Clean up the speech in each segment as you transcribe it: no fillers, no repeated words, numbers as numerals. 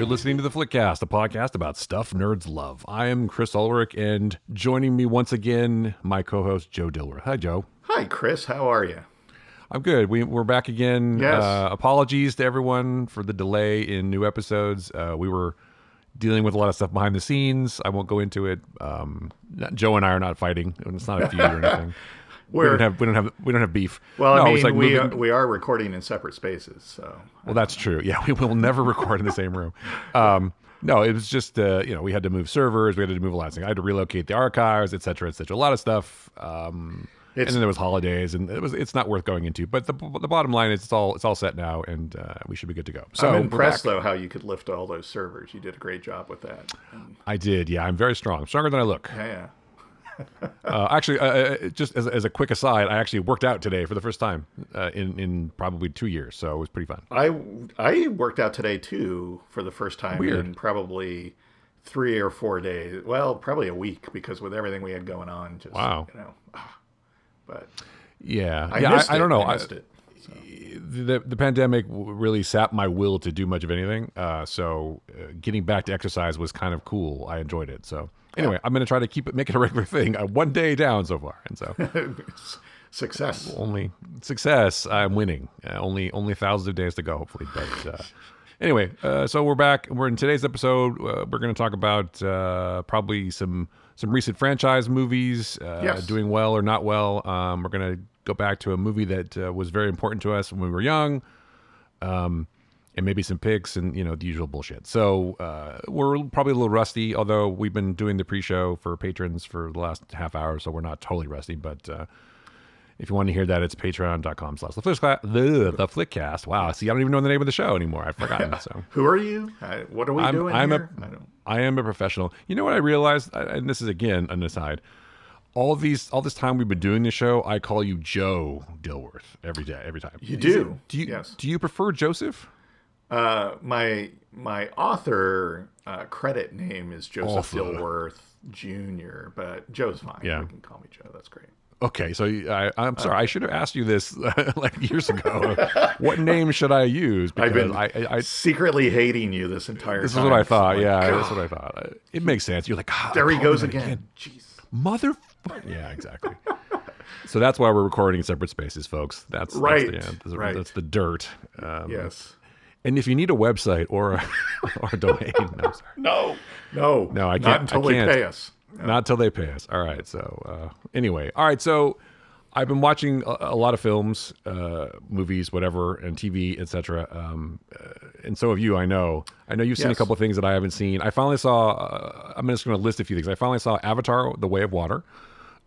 listening to the Flickcast, a podcast about stuff nerds love. I am Chris Ulrich, and joining me once again, my co-host Joe Dilworth. Hi, Joe. Hi, Chris. How are you? I'm good. We're back again. Yes. Apologies to everyone for the delay in new episodes. We were dealing with a lot of stuff behind the scenes. I won't go into it. Joe and I are not fighting. It's not a feud or anything. We don't have beef. Well, no, I mean, it's like we are recording in separate spaces, so. Well, that's true. Yeah, we will never record in the same room. No, it was just we had to move servers, we had to move a lot of things. I had to relocate the archives, et cetera, a lot of stuff. And then there was holidays, and it's not worth going into. But the bottom line is it's all set now, and we should be good to go. So I'm impressed though how you could lift all those servers. You did a great job with that. I did. Yeah, I'm very strong. I'm stronger than I look. Yeah. Actually, just as a quick aside, I actually worked out today for the first time in probably 2 years, so it was pretty fun. I worked out today too for the first time in probably 3 or 4 days. Well, probably a week because with everything we had going on, just wow. But yeah, I don't know. I missed it. So. The pandemic really sapped my will to do much of anything. So getting back to exercise was kind of cool. I enjoyed it. So anyway, I'm going to try to make it a regular thing. One day down so far, and so success. Only success. I'm winning. Only thousands of days to go, hopefully. But anyway, so we're back. We're in today's episode. We're going to talk about probably some recent franchise movies doing well or not well. We're going to go back to a movie that was very important to us when we were young, and maybe some picks and the usual bullshit. So we're probably a little rusty, although we've been doing the pre-show for patrons for the last half hour, so we're not totally rusty. But if you want to hear that, it's patreon.com/TheFlickcast. Wow, see, I don't even know the name of the show anymore. I've forgotten. So who are you? What are we doing here? I am a professional. You know what I realized, and this is again an aside. All this time we've been doing this show, I call you Joe Dilworth every time. You do? Yes. Do you prefer Joseph? My author credit name is Joseph Dilworth Jr., but Joe's fine. Yeah. You can call me Joe. That's great. Okay, so I'm sorry. I should have asked you this like years ago. What name should I use? Because I've been secretly hating you this entire time. This is what I thought. That's what I thought. It makes sense. You're like, there he goes again. Jeez. Motherfucker. Yeah, exactly. So that's why we're recording in separate spaces, folks. That's right. That's the dirt. Yes. And if you need a website or a domain, no, I can't. Not until they pay us. No. Not until they pay us. All right. So anyway, so I've been watching a lot of films, movies, whatever, and TV, etc. And so have you. I know you've seen a couple of things that I haven't seen. I finally saw. I'm just going to list a few things. I finally saw Avatar: The Way of Water.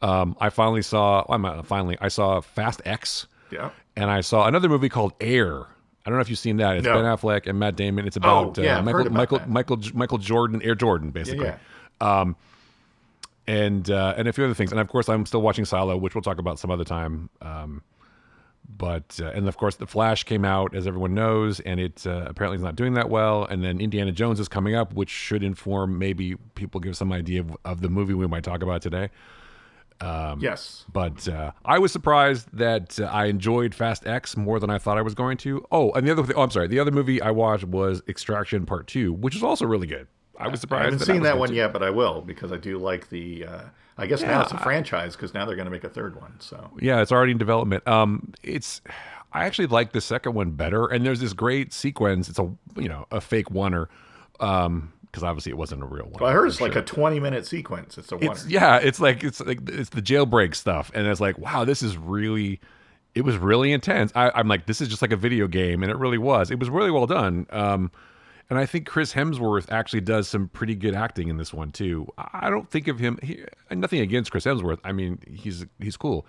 I saw Fast X. Yeah. And I saw another movie called Air. I don't know if you've seen that. It's Ben Affleck and Matt Damon. It's about Michael Jordan, Air Jordan, basically. Yeah. And a few other things. And of course, I'm still watching Silo, which we'll talk about some other time. But of course, The Flash came out, as everyone knows, and it apparently is not doing that well. And then Indiana Jones is coming up, which should inform maybe people give some idea of the movie we might talk about today. Yes. But I was surprised that I enjoyed Fast X more than I thought I was going to. Oh, and the other movie I watched was Extraction Part 2, which is also really good. I was surprised. I haven't seen that one yet, but I will because I do like the. I guess now it's a franchise because now they're going to make a third one. So yeah, it's already in development. I actually like the second one better, and there's this great sequence. It's a fake oneer. Because obviously it wasn't a real one. Well, I heard it's like a 20-minute sequence. It's a oneer. It's the jailbreak stuff, and it's like, wow, it was really intense. I'm like, this is just like a video game, and it really was. It was really well done. And I think Chris Hemsworth actually does some pretty good acting in this one too. I don't think of him. Nothing against Chris Hemsworth. I mean, he's cool.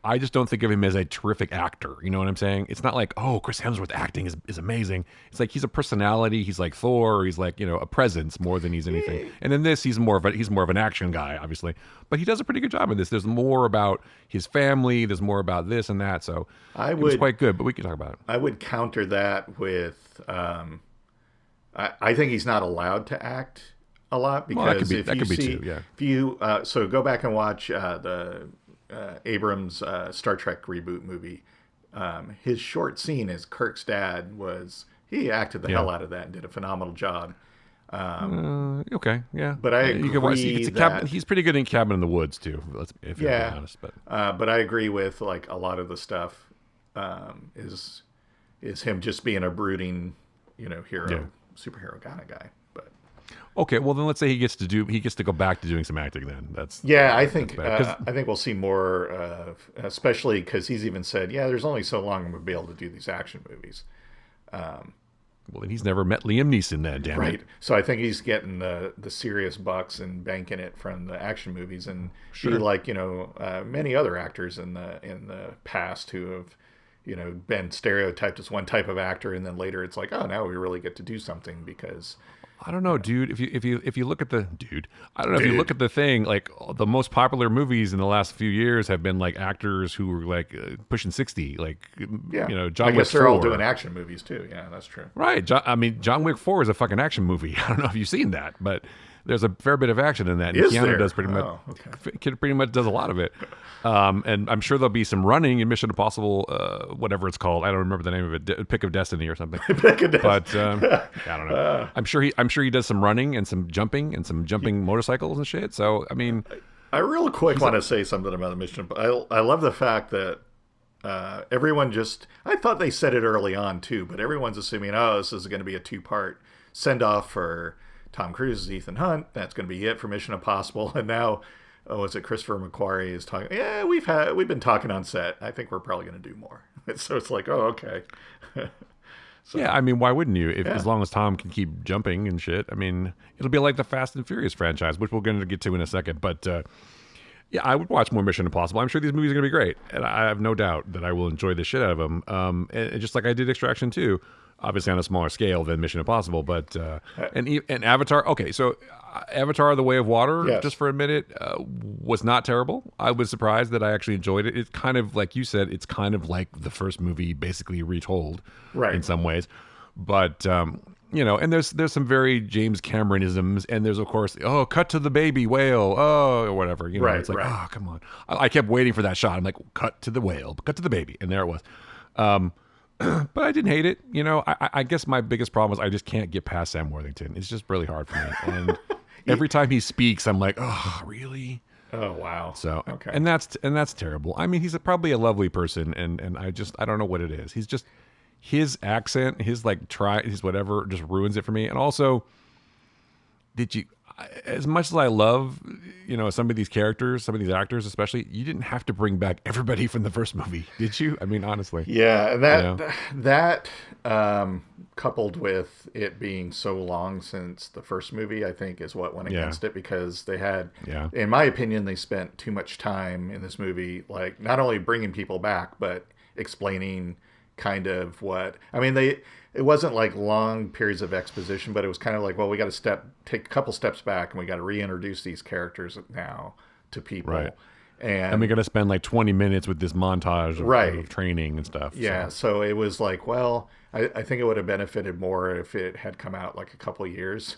I just don't think of him as a terrific actor. You know what I'm saying? It's not like, oh, Chris Hemsworth acting is amazing. It's like he's a personality. He's like Thor. Or he's like a presence more than he's anything. And in this, he's more of an action guy, obviously. But he does a pretty good job in this. There's more about his family. There's more about this and that. So it was quite good. But we can talk about it. I would counter that with, I think he's not allowed to act a lot because so go back and watch the Abrams Star Trek reboot movie. His short scene as Kirk's dad was he acted the hell out of that and did a phenomenal job. Okay, yeah. But I agree that he's pretty good in Cabin in the Woods too. If you're being honest, but I agree with like a lot of the stuff is him just being a brooding, hero, superhero kind of guy. But okay, well then let's say he gets to go back to doing some acting. Then I think we'll see more, especially because he's even said, there's only so long I'm gonna be able to do these action movies. Well, then he's never met Liam Neeson then, damn right. it. So I think he's getting the serious bucks and banking it from the action movies, and be like many other actors in the past who have been stereotyped as one type of actor, and then later it's like, oh, now we really get to do something because. I don't know, dude. If you look at the if you look at the thing, like the most popular movies in the last few years have been like actors who were like pushing 60, like John Wick 4. I guess they're all doing action movies too. Yeah, that's true. Right. John Wick 4 is a fucking action movie. I don't know if you've seen that, but there's a fair bit of action in that. And Keanu does pretty much. Pretty much does a lot of it. And I'm sure there'll be some running in Mission Impossible, whatever it's called. I don't remember the name of it. Pick of Destiny or something. Pick of Destiny. But I don't know. I'm sure he does some running and some jumping motorcycles and shit. So I mean, I real quick want to say something about the Mission. I love the fact that everyone I thought they said it early on too, but everyone's assuming, this is going to be a 2-part send off for Tom Cruise's Ethan Hunt. That's going to be it for Mission Impossible. And now, is it Christopher McQuarrie is talking? Yeah, we've been talking on set. I think we're probably going to do more. So it's like, okay. So, yeah, I mean, why wouldn't you? As long as Tom can keep jumping and shit. I mean, it'll be like the Fast and Furious franchise, which we're going to get to in a second. But I would watch more Mission Impossible. I'm sure these movies are going to be great, and I have no doubt that I will enjoy the shit out of them. And just like I did Extraction 2. Obviously on a smaller scale than Mission Impossible, but and Avatar. Okay, so Avatar: The Way of Water, just for a minute, was not terrible. I was surprised that I actually enjoyed it. It's kind of like you said. It's kind of like the first movie, basically retold, in some ways. But and there's some very James Cameronisms, and there's of course, cut to the baby whale, or whatever. It's like, come on. I kept waiting for that shot. I'm like, cut to the whale, cut to the baby, and there it was. But I didn't hate it. I guess my biggest problem is I just can't get past Sam Worthington. It's just really hard for me. And every time he speaks, I'm like, oh, really? Oh, wow. So, okay. And that's terrible. I mean, he's probably a lovely person, and I don't know what it is. He's just, his accent, his whatever, just ruins it for me. And also, as much as I love, some of these characters, some of these actors especially, you didn't have to bring back everybody from the first movie, did you? I mean, honestly. Yeah, that coupled with it being so long since the first movie, I think is what went against it, because they had, in my opinion, they spent too much time in this movie, like not only bringing people back, but explaining kind of it wasn't like long periods of exposition, but it was kind of like, well, we got to take a couple steps back, and we got to reintroduce these characters now to people. Right. And we got to spend like 20 minutes with this montage of training and stuff. Yeah. So it was like, well, I think it would have benefited more if it had come out like a couple of years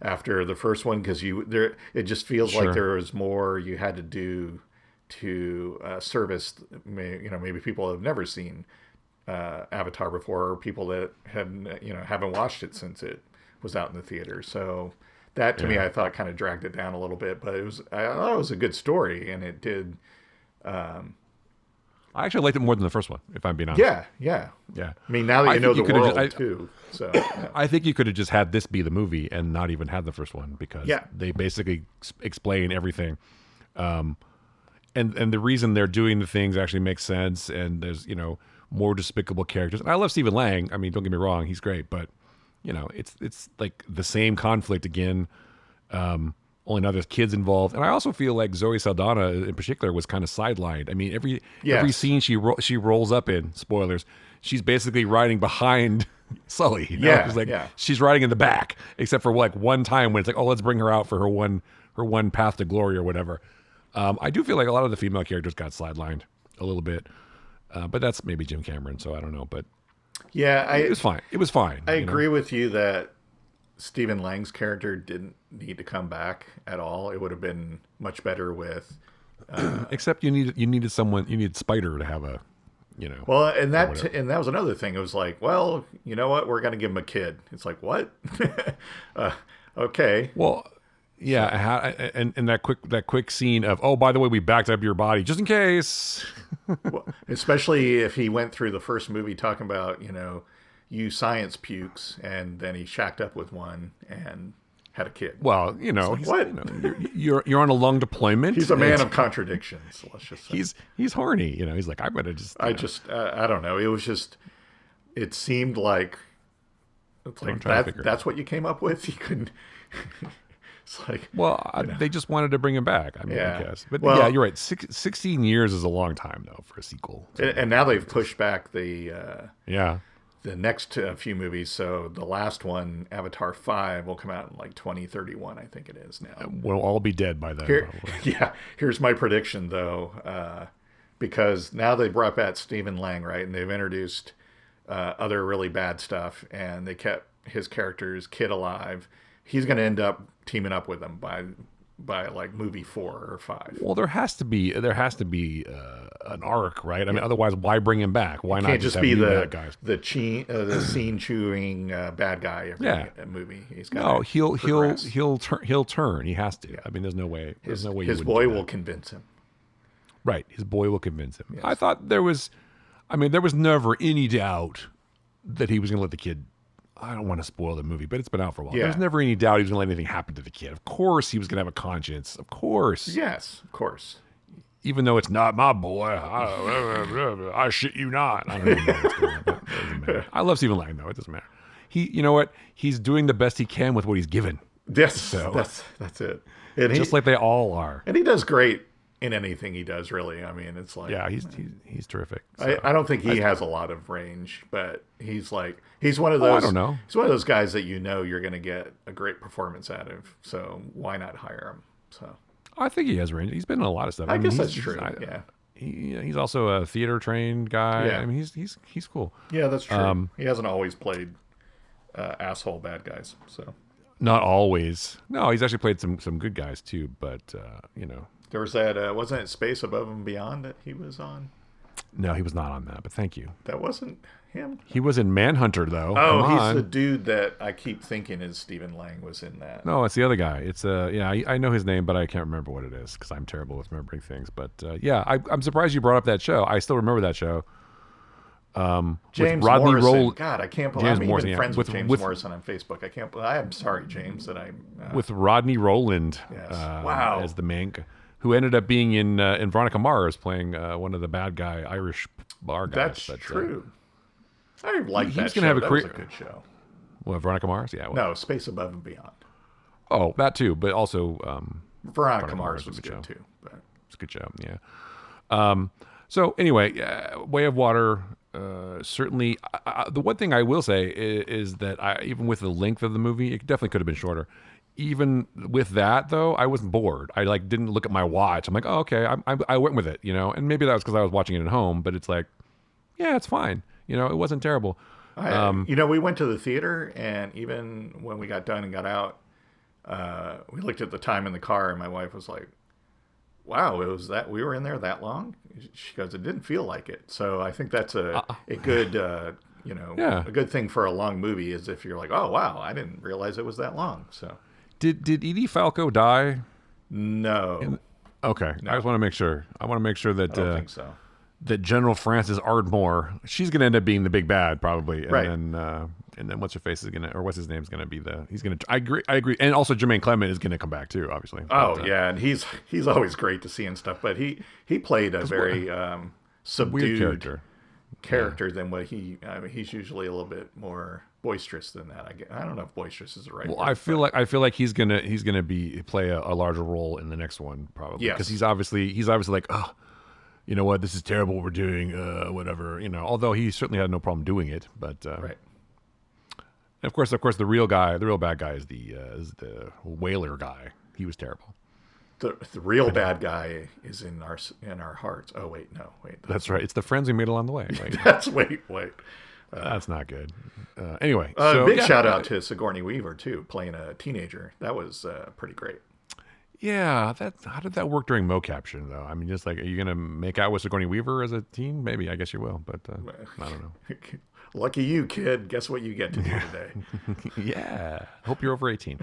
after the first one, because it just feels like there was more you had to do to service, maybe people have never seen Avatar before, or people that haven't watched it since it was out in the theater. So that to me, I thought kind of dragged it down a little bit, but I thought it was a good story, and it did. I actually liked it more than the first one, if I'm being honest. Yeah. I mean, now that you know the world too, so I think you could have just had this be the movie and not even had the first one, because they basically explain everything. And the reason they're doing the things actually makes sense, and there's more despicable characters. And I love Stephen Lang. I mean, don't get me wrong, he's great, but it's like the same conflict again. Only now there's kids involved, and I also feel like Zoe Saldana in particular was kind of sidelined. I mean, every scene she rolls up in, spoilers, she's basically riding behind Sully. She's riding in the back, except for like one time when it's like, oh, let's bring her out for her one path to glory or whatever. I do feel like a lot of the female characters got sidelined a little bit. But that's maybe Jim Cameron, so I don't know. But it was fine. It was fine. I agree with you that Stephen Lang's character didn't need to come back at all. It would have been much better with. Except you needed Spider to have Well, or whatever. and that was another thing. It was like, well, you know what? We're going to give him a kid. It's like, what? uh, okay. Well, So, yeah, and that quick scene of, oh, by the way, we backed up your body just in case. well, especially if he went through the first movie talking about, you science pukes, and then he shacked up with one and had a kid. Well, It's like, he's what? you're on a lung deployment. He's a man of contradictions. Let's just say. He's horny. He's like, I'm gonna just. I don't know. It was just. It seemed like. It's I'm like trying to figure it that's what you came up with. You couldn't. It's like. Well, they just wanted to bring him back. I mean, Yeah. I guess. But Well- yeah, you're right. 16 years is a long time though for a sequel. So, And now they've pushed back yeah. the next few movies. So the last one, Avatar 5, will come out in like 2031, I think it is now. We'll all be dead by then. Here, Probably. yeah. Here's my prediction, though, because now they brought back Stephen Lang, right, and they've introduced other really bad stuff, and they kept his character's kid alive. He's going to end up teaming up with them by like movie 4 or 5. Well, there has to be an arc, right? I mean, otherwise, why bring him back? Why not Can't just just have be new the bad guys? the scene chewing bad guy every movie. He's got No, he'll turn. He has to. I mean, there's no way. There's no way. his you boy wouldn't do will that. convince him. Right, his boy will convince him. Yes. I thought there was never any doubt that he was going to let the kid. I don't want to spoil the movie, but it's been out for a while. Yeah. There's never any doubt he was going to let anything happen to the kid. Of course, he was going to have a conscience. Of course, Yes, of course. even though it's not my boy. I shit you not. I don't even know what's going on. That doesn't matter. I love Stephen Lang though. It doesn't matter. You know what? He's doing the best he can with what he's given. Yes, that's it. And Just like they all are. and he does great in anything he does. Really, I mean, it's like Yeah, he's terrific. So. I don't think he has a lot of range, but he's one of Oh, I those. don't know. He's one of those guys that you're going to get a great performance out of. So why not hire him? So I think he has range. He's been in a lot of stuff. I mean, guess he's- that's true. he's- Yeah, he's also a theater trained guy. Yeah. I mean, he's cool. yeah, that's true. He hasn't always played asshole bad guys. So Not always. No, he's actually played some good guys too. But there was that wasn't it Space Above and Beyond that he was on? no, he was not on that. But thank you. That wasn't him. He was in Manhunter though. Oh, Come he's on. the dude that I keep thinking is Stephen Lang was in that. No, it's the other guy. It's I know his name, but I can't remember what it is because I'm terrible with remembering things. But I'm surprised you brought up that show. I still remember that show. James with Rodney Morrison. God, I can't believe James I'm Morrison, even yeah. friends with, With- James with- Morrison on Facebook. I can't. I'm sorry, James, that I'm. with Rodney Roland Yes. Wow. as the main guy, who ended up being in Veronica Mars playing one of the bad guy Irish bar guys. That's But, true. I like he that was show. gonna have a That was career- a good show. Veronica Mars? Yeah. Well, No, Space Above and Beyond. Oh, that too, but also Veronica Mars Mars was was a good good show. too. But it's a good show. Yeah. So anyway, Way of Water. Certainly, the one thing I will say is that even with the length of the movie, it definitely could have been shorter. Even with that, though, I wasn't bored. I didn't look at my watch. I'm like, oh, okay, I went with it, and maybe that was because I was watching it at home. But it's like, yeah, it's fine. It wasn't terrible. we went to the theater, and even when we got done and got out, we looked at the time in the car, and my wife was like, "Wow, it was that we were in there that long?" She goes, "It didn't feel like it." So I think that's a good, Yeah. a good thing for a long movie is if you're like, "Oh wow, I didn't realize it was that long." So Did Edie Falco die? no, Okay, I just want to make sure. I want to make sure that I don't think so. that General Frances Ardmore, she's going to end up being the big bad probably, and Right. then what's her face is going to, or what's his name's going to be he's going to. I agree, and also Jermaine Clement is going to come back too, obviously. Oh But, yeah, and he's always great to see and stuff, but he played a very subdued weird character. than what he's usually a little bit more boisterous than that. I don't know if boisterous is the right Well, word. I feel like he's gonna play a larger role in the next one probably Yes. because he's obviously like, oh, you know what, this is terrible what we're doing, whatever, although he certainly had no problem doing it, but right. and of course the real bad guy is the whaler guy. He was terrible. The real bad guy is in our hearts. Oh wait, no, wait. That's right. It's the friends we made along the way. Right? That's wait. That's not good. Anyway, Big shout out to Sigourney Weaver too, playing a teenager. That was pretty great. Yeah, how did that work during mocaption though? I mean, just like, are you gonna make out with Sigourney Weaver as a teen? Maybe, I guess you will, but I don't know. Lucky you, kid. Guess what you get to do today? Yeah, hope you're over 18.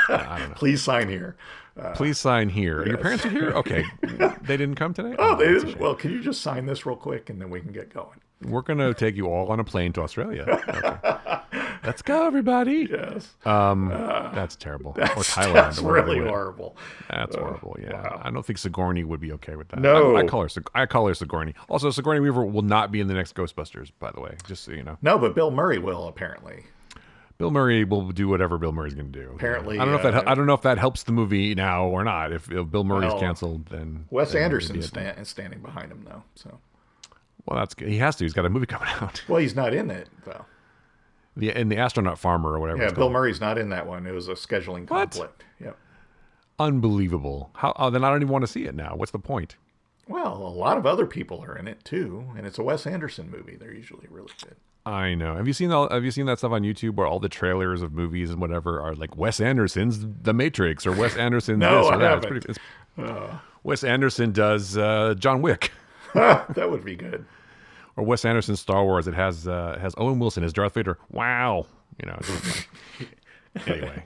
I don't know. Please sign here. Please sign here. Yes. Your parents are here? Okay, they didn't come today. Oh, they that's a didn't. shame. Well, can you just sign this real quick and then we can get going? We're gonna take you all on a plane to Australia. Okay. Let's go, everybody. Yes. That's terrible. Or Thailand. That's or whatever really they would. horrible. That's horrible. Yeah, wow. I don't think Sigourney would be okay with that. No. I call her Sigourney. Also, Sigourney Weaver will not be in the next Ghostbusters, by the way. Just so you know. No, but Bill Murray will apparently. Bill Murray will do whatever Bill Murray's going to do. Apparently, I don't know if that. I don't know if that helps the movie now or not. If Bill Murray's Well, canceled, then Wes then Anderson's maybe it- standing behind him though. So, Well, that's good. He has to. He's got a movie coming out. well, he's not in it though. The Astronaut Farmer or whatever. Yeah, it's Bill called. Murray's not in that one. It was a scheduling What? conflict. Yep. Unbelievable. How? Oh, then I don't even want to see it now. What's the point? Well, a lot of other people are in it too, and it's a Wes Anderson movie. They're usually really good. I know. Have you seen that stuff on YouTube where all the trailers of movies and whatever are like Wes Anderson's The Matrix or Wes Anderson's No, this or I that? haven't. Wes Anderson does John Wick, That would be good. or Wes Anderson's Star Wars. It has Owen Wilson as Darth Vader. Wow, you know. It's just like- anyway,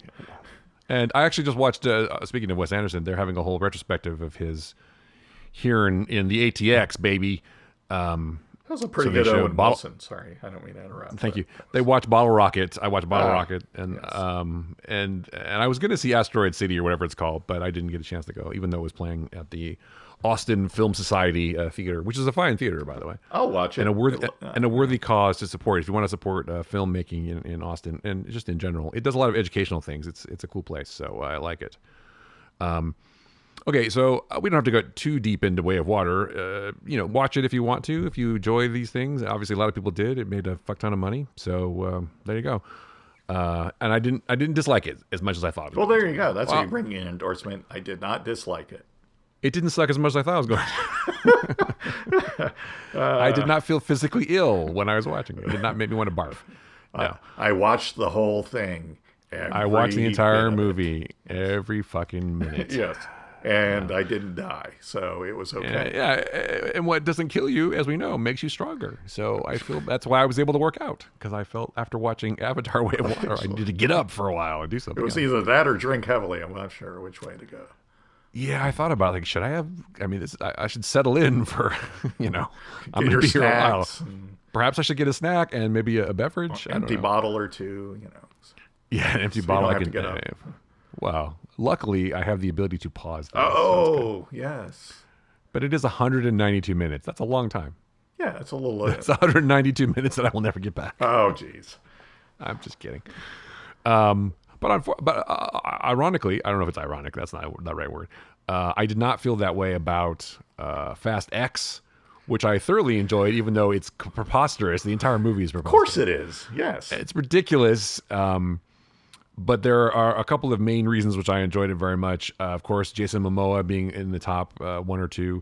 and I actually just watched. Speaking of Wes Anderson, they're having a whole retrospective of his here in the ATX, baby. That was a pretty So they good showed Owen Bottle- Wilson. Sorry, I don't mean to interrupt. Thank but- you. They watched Bottle Rocket. I watched Bottle Rocket, and yes. and I was going to see Asteroid City or whatever it's called, but I didn't get a chance to go, even though it was playing at the Austin Film Society theater, which is a fine theater, by the way, I'll watch it. and a worthy cause to support. If you want to support filmmaking in Austin and just in general, it does a lot of educational things. It's a cool place, so I like it. Okay, so we don't have to go too deep into Way of Water. Watch it if you want to. If you enjoy these things, obviously a lot of people did. It made a fuck ton of money, so there you go. And I didn't dislike it as much as I thought. It was Well, going there you go. That's Wow. how you bring in an endorsement. I did not dislike it. It didn't suck as much as I thought it was going to. I did not feel physically ill when I was watching it. It did not make me want to barf. No. I watched the whole thing. I watched the entire bit of it. movie every fucking minute. Yes. And I didn't die, so it was okay. Yeah, and what doesn't kill you, as we know, makes you stronger. So I feel that's why I was able to work out, because I felt after watching Avatar: Way of Water, I needed to get up for a while and do something. It was else. either that or drink heavily. I'm not sure which way to go. Yeah, I thought about like, should I have? I mean, I should settle in for, I'm Get going to your be here a while. snacks and Perhaps I should get a snack and maybe a beverage. I don't empty know. bottle or two, Yeah, an empty you bottle. don't I have can to get up. Wow. Luckily, I have the ability to pause. Things, so it's good. Oh, yes. But it is 192 minutes. That's a long time. Yeah, it's a little... It's 192 minutes that I will never get back. oh, geez. I'm just kidding. But ironically, I don't know if it's ironic. That's not the right word. I did not feel that way about Fast X, which I thoroughly enjoyed, even though it's preposterous. The entire movie is Of preposterous. course it is. Yes. It's ridiculous. But there are a couple of main reasons which I enjoyed it very much. Of course, Jason Momoa being in the top one or two.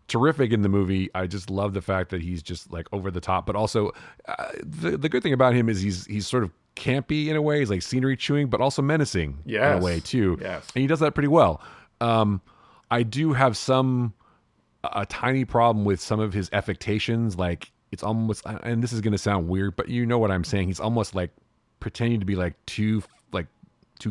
Terrific in the movie. I just love the fact that he's just like over the top, but also the good thing about him is he's sort of campy in a way. He's like scenery chewing, but also menacing in a Yes. way too. Yes. And he does that pretty well. I do have a tiny problem with some of his affectations. Like it's almost, and this is going to sound weird, but you know what I'm saying. He's almost like pretending to be like too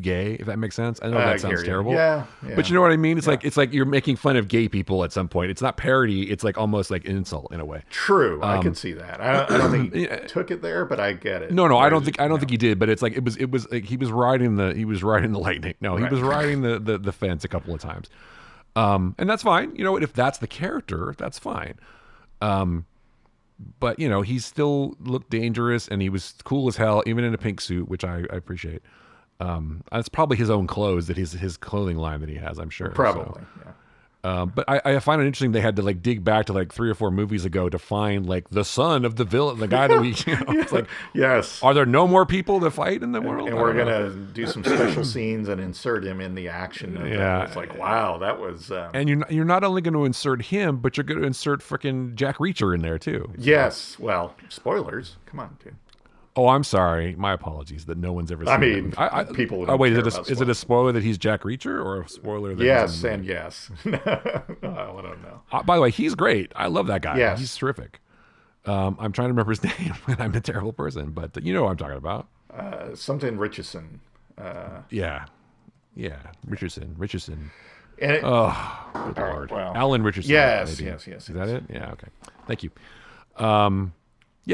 gay, if that makes sense. I know that sounds terrible. Yeah, But you know what I mean? It's like you're making fun of gay people at some point. It's not parody. It's like almost like insult in a way. True. I can see that. I don't think he took it there, but I get it. No, I don't think he did. But it's like it was like he was riding the lightning. No, he was riding the fence a couple of times. And that's fine. You know, if that's the character, that's fine. But he still looked dangerous, and he was cool as hell, even in a pink suit, which I appreciate. It's probably his own clothes, that his clothing line that he has, I'm sure. Probably. Yeah. But I find it interesting they had to like dig back to like 3 or 4 movies ago to find like the son of the villain, the guy that we, it's like, Yes. are there no more people to fight in the world? And we're gonna do some special scenes and insert him in the action. Yeah. It's like, wow, that was. And you're not only going to insert him, but you're going to insert freaking Jack Reacher in there too. Yes. Well, spoilers. Come on, dude. Oh, I'm sorry. My apologies that no one's ever I seen that mean, movie. people Oh don't wait, care about is it a spoilers. spoiler that he's Jack Reacher or a spoiler that he's in Yes, the and movie? yes. I don't know. By the way, he's great. I love that guy. He's Yes, terrific. I'm trying to remember his name, and I'm a terrible person, but you know what I'm talking about. something Richardson. Yeah, yeah, Richardson. And it, Oh, good all right, lord, well, Alan Richardson. yes, Maybe yes, yes, is that yes. it? Yeah, okay. Thank you. Yeah,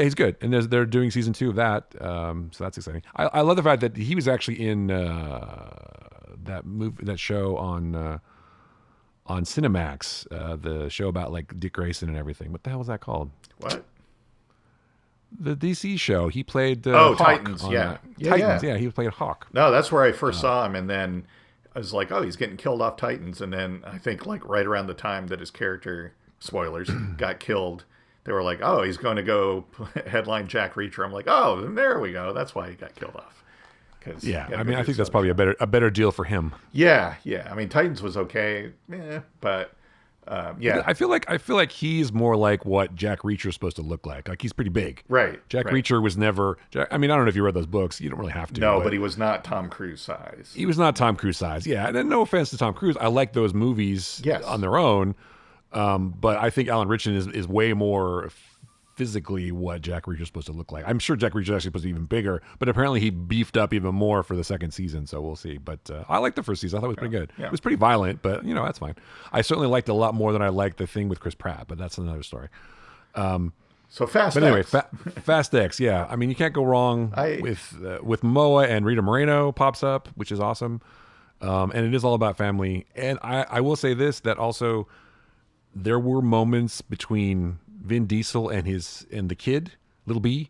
he's good, and they're doing season 2 of that, so that's exciting. I love the fact that he was actually in that show on Cinemax, the show about like Dick Grayson and everything. What the hell was that called? What? The DC show. He played Oh, Hawk Titans. on Yeah, yeah, Titans. yeah. Yeah, he played Hawk. No, that's where I first saw him, and then I was like, oh, he's getting killed off Titans, and then I think like right around the time that his character, spoilers, got killed, they were like, oh, he's going to go headline Jack Reacher. I'm like, oh, then there we go. That's why he got killed off. Yeah, I mean, I think that's probably a better deal for him. Yeah, yeah. I mean, Titans was okay, but yeah, I feel like he's more like what Jack Reacher is supposed to look like. Like he's pretty big. right. Jack right. Reacher was never. I mean, I don't know if you read those books. You don't really have to. No, but he was not Tom Cruise size. he was not Tom Cruise size. Yeah, and no offense to Tom Cruise, I like those movies Yes. on their own. But I think Alan Ritchson is way more physically what Jack Reacher's supposed to look like. I'm sure Jack Reacher's actually supposed to be even bigger, but apparently he beefed up even more for the second season, so we'll see. But I liked the first season. I thought it was pretty good. Yeah. It was pretty violent, but that's fine. I certainly liked it a lot more than I liked the thing with Chris Pratt, but that's another story. So Fast But anyway, X. Fast X, yeah. I mean, you can't go wrong with Moa, and Rita Moreno pops up, which is awesome. And it is all about family. And I will say this, that also there were moments between Vin Diesel and the kid, Little B,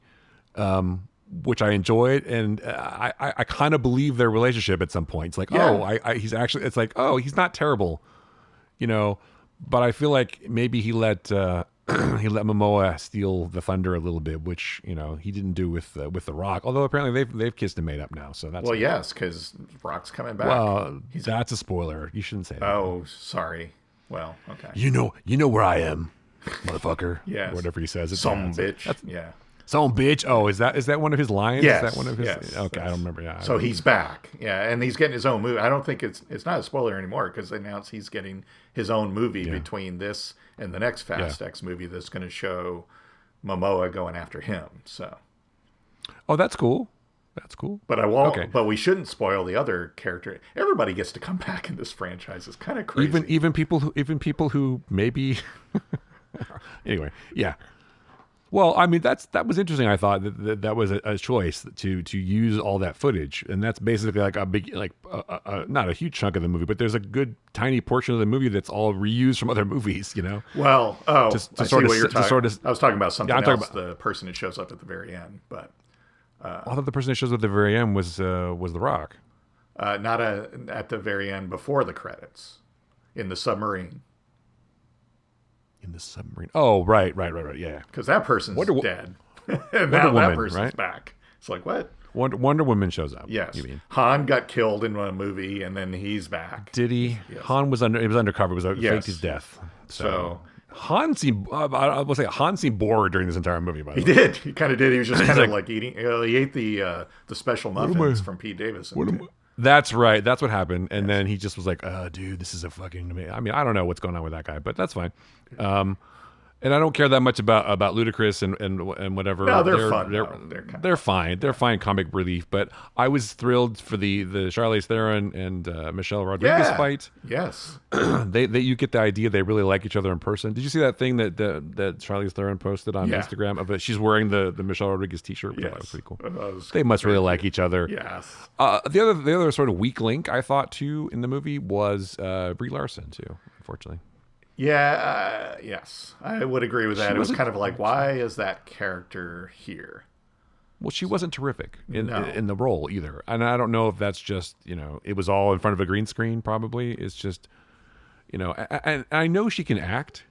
which I enjoyed, and I kind of believe their relationship at some point. It's like, Yeah. he's actually. It's like, oh, he's not terrible, But I feel like maybe he let he let Momoa steal the thunder a little bit, which he didn't do with the Rock. Although apparently they've kissed and made up now, so that's Well, yes, because Rock's coming back. well, that's a spoiler. You shouldn't say that. Oh, sorry. Well, okay. You know where I am, motherfucker. Yes. Or whatever he says. It's Some yeah, bitch. Yeah. Some bitch. Oh, is that one of his lines? Yes. Is that one of his? Yes. Okay, I don't remember. Yeah. So he's back. Yeah, and he's getting his own movie. I don't think it's not a spoiler anymore because they announced he's getting his own movie between this and the next Fast X movie that's going to show Momoa going after him. So. Oh, that's cool. That's cool. But I won't. Okay. But we shouldn't spoil the other character. Everybody gets to come back in this franchise. It's kind of crazy. Even people who maybe. Anyway, yeah. Well, I mean that was interesting. I thought that was a choice to use all that footage, and that's basically like a big not a huge chunk of the movie, but there's a good tiny portion of the movie that's all reused from other movies. Well, I see sort of what you're to talking. sort of- I was talking about something I'm else. talking The person that shows up at the very end, but I thought the person that shows up at the very end was The Rock. not at the very end before the credits in the submarine. In the submarine. Oh, right. Yeah. Because that person's dead. And Wonder now that Woman, person's right? back. It's like, what? Wonder Woman shows up. Yes. You mean? Han got killed in one movie, and then he's back. Did he? Yes. Han was undercover. It was Yes. faked his death. So Han seemed. I will say Han seemed bored during this entire movie. By the he way, did. He kind of did. He was just kind of like- like eating. He ate the special muffins from Pete Davidson. too. That's right. That's what happened. And then he just was like, dude, this is a fucking. I mean, I don't know what's going on with that guy, but that's fine. And I don't care that much about Ludacris and whatever. No, they're fun, though. They're fine. They're fine comic relief. But I was thrilled for the Charlize Theron and Michelle Rodriguez fight. Yes. They you get the idea they really like each other in person. Did you see that thing that Charlize Theron posted on Instagram of it? She's wearing the Michelle Rodriguez T-shirt. Yes. That was pretty cool. Was They must really like each other. Yes. The other sort of weak link I thought too in the movie was Brie Larson too. Unfortunately. Yeah, yes. I would agree with that. It was wasn't- kind of like, why is that character here? Well, she wasn't terrific in No. in the role either, and I don't know if that's just it was all in front of a green screen. Probably it's just and I know she can act.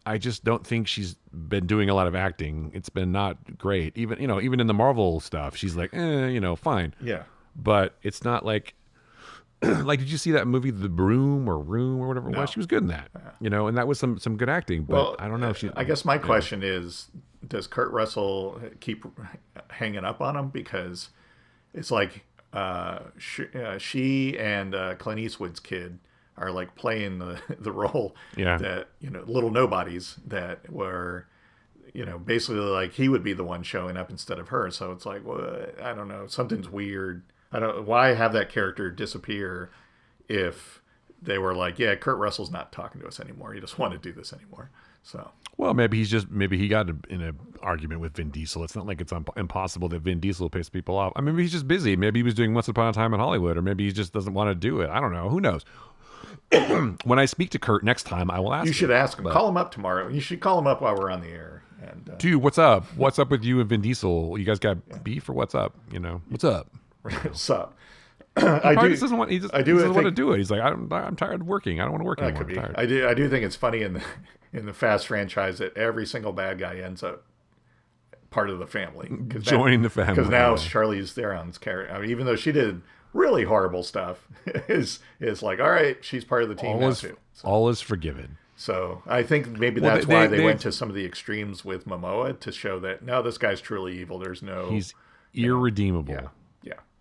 I just don't think she's been doing a lot of acting. It's been not great. Even even in the Marvel stuff, she's like fine, Yeah. but it's not like. Like, did you see that movie, The Room or whatever it was? She was good in that, and that was some good acting. But Well, I don't know if she. I guess my question is, does Kurt Russell keep hanging up on him? Because it's like she and Clint Eastwood's kid are like playing the role Yeah. that, little nobodies that were, basically like he would be the one showing up instead of her. So it's like, well, I don't know, something's weird. Why have that character disappear if they were like, yeah, Kurt Russell's not talking to us anymore. He doesn't want to do this anymore. So, Well, maybe he got in an argument with Vin Diesel. It's not like it's impossible that Vin Diesel pisses people off. I mean, maybe he's just busy. Maybe he was doing Once Upon a Time in Hollywood, or maybe he just doesn't want to do it. I don't know. Who knows? When I speak to Kurt next time, I will ask. You should ask him. Call him up tomorrow. You should call him up while we're on the air. And dude, what's up? What's up with you and Vin Diesel? You guys got beef, or what's up? What's up? What's up? He just doesn't want. He doesn't want to do it. He's like, I'm tired of working. I don't want to work anymore. Could be. I'm tired. I do think it's funny in the Fast franchise that every single bad guy ends up part of the family, Joining the family. Because now Charlize Theron's character, I mean, even though she did really horrible stuff, is like, all right, she's part of the team now too. So, all is forgiven. So I think maybe that's why they went to some of the extremes with Momoa, to show that no, this guy's truly evil. There's no. He's irredeemable. Yeah.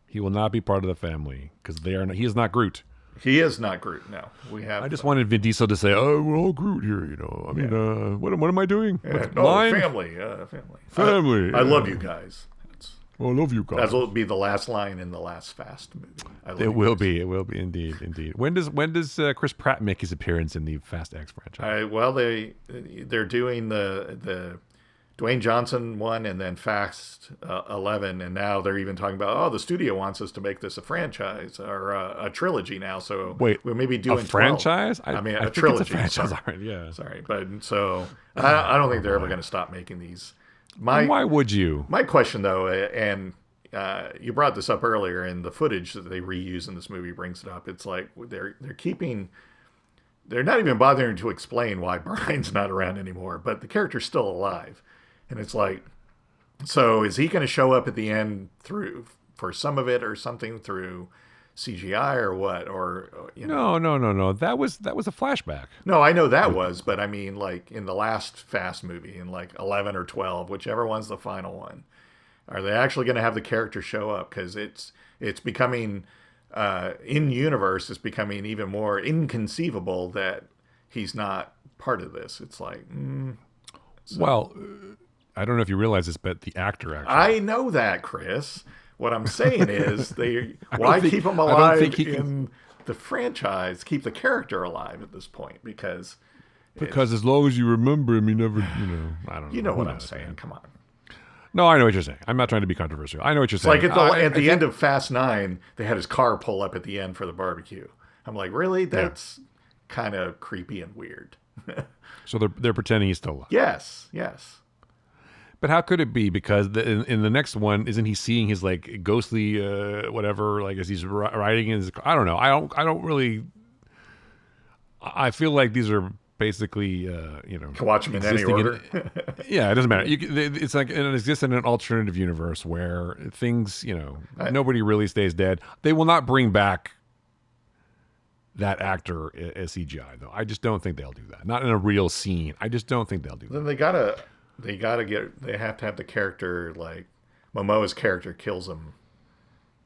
He will not be part of the family because he is not Groot. He is not Groot. No, we have. I just wanted Vin Diesel to say, "Oh, we're all Groot here." I mean, what am I doing? Family. Family. I love you guys. I love you guys. That will be the last line in the last Fast movie. It will be indeed. When does Chris Pratt make his appearance in the Fast X franchise? Well, they're doing the Dwayne Johnson one, and then Fast 11, and now they're even talking about, the studio wants us to make this a franchise or a trilogy now. So wait, we may be doing a franchise. I mean, a trilogy. It's a franchise. Sorry. All right, yeah. Sorry, but so I don't think they're ever going to stop making these. Why would you? My question, though, and you brought this up earlier, and the footage that they reuse in this movie brings it up. It's like they're not even bothering to explain why Brian's not around anymore, but the character's still alive. And it's like, so is he going to show up at the end for some of it or something through CGI or what? Or No. That was a flashback. No, I know that was, but I mean, like in the last Fast movie, in like 11 or 12, whichever one's the final one, are they actually going to have the character show up? Because it's becoming in universe, it's becoming even more inconceivable that he's not part of this. It's like, well. I don't know if you realize this, but the actor actually. I know that, Chris. What I'm saying is, why keep him alive in the franchise? Keep the character alive at this point, because as long as you remember him, you never, I don't know. You know what I'm saying? Man. Come on. No, I know what you're saying. I'm not trying to be controversial. I know what you're saying. Like at the end of Fast 9, they had his car pull up at the end for the barbecue. I'm like, really? That's kind of creepy and weird. So they're pretending he's still alive. Yes. But how could it be? Because in the next one, isn't he seeing his like ghostly whatever? Like as he's riding in his, I don't know. I don't really. I feel like these are basically can watch them in any order. Yeah, it doesn't matter. It's like it exists in an alternative universe where things nobody really stays dead. They will not bring back that actor as CGI though. I just don't think they'll do that. Not in a real scene. I just don't think they'll do that. Then they have to have the character, like Momoa's character kills him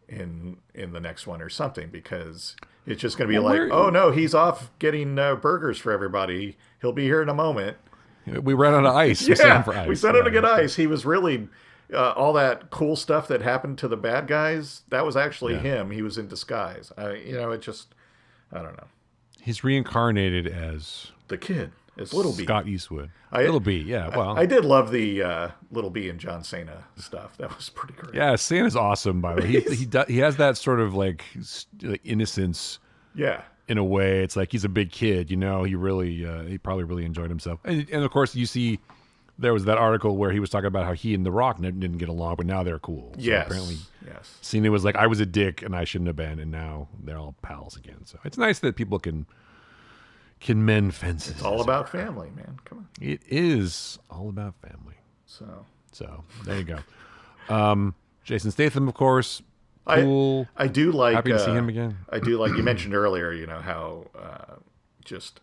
in the next one or something, because it's just going to be oh no, he's off getting burgers for everybody. He'll be here in a moment. We ran out of ice. We sent him to get ice. He was really all that cool stuff that happened to the bad guys. That was actually him. He was in disguise. It just, I don't know. He's reincarnated as the kid. It's Little B. Scott Eastwood. Little B, yeah. Well, I did love the Little B and John Cena stuff. That was pretty great. Yeah, Cena's awesome. By the way, he has that sort of like innocence. Yeah. In a way, it's like he's a big kid. He probably really enjoyed himself. And of course, you see, there was that article where he was talking about how he and The Rock didn't get along, but now they're cool. So apparently, Cena was like, I was a dick and I shouldn't have been, and now they're all pals again. So it's nice that people can mend fences. It's all about family, man. Come on. It is all about family. So there you go. Jason Statham, of course. Cool. I do like. Happy to see him again. I do like. You mentioned earlier, how just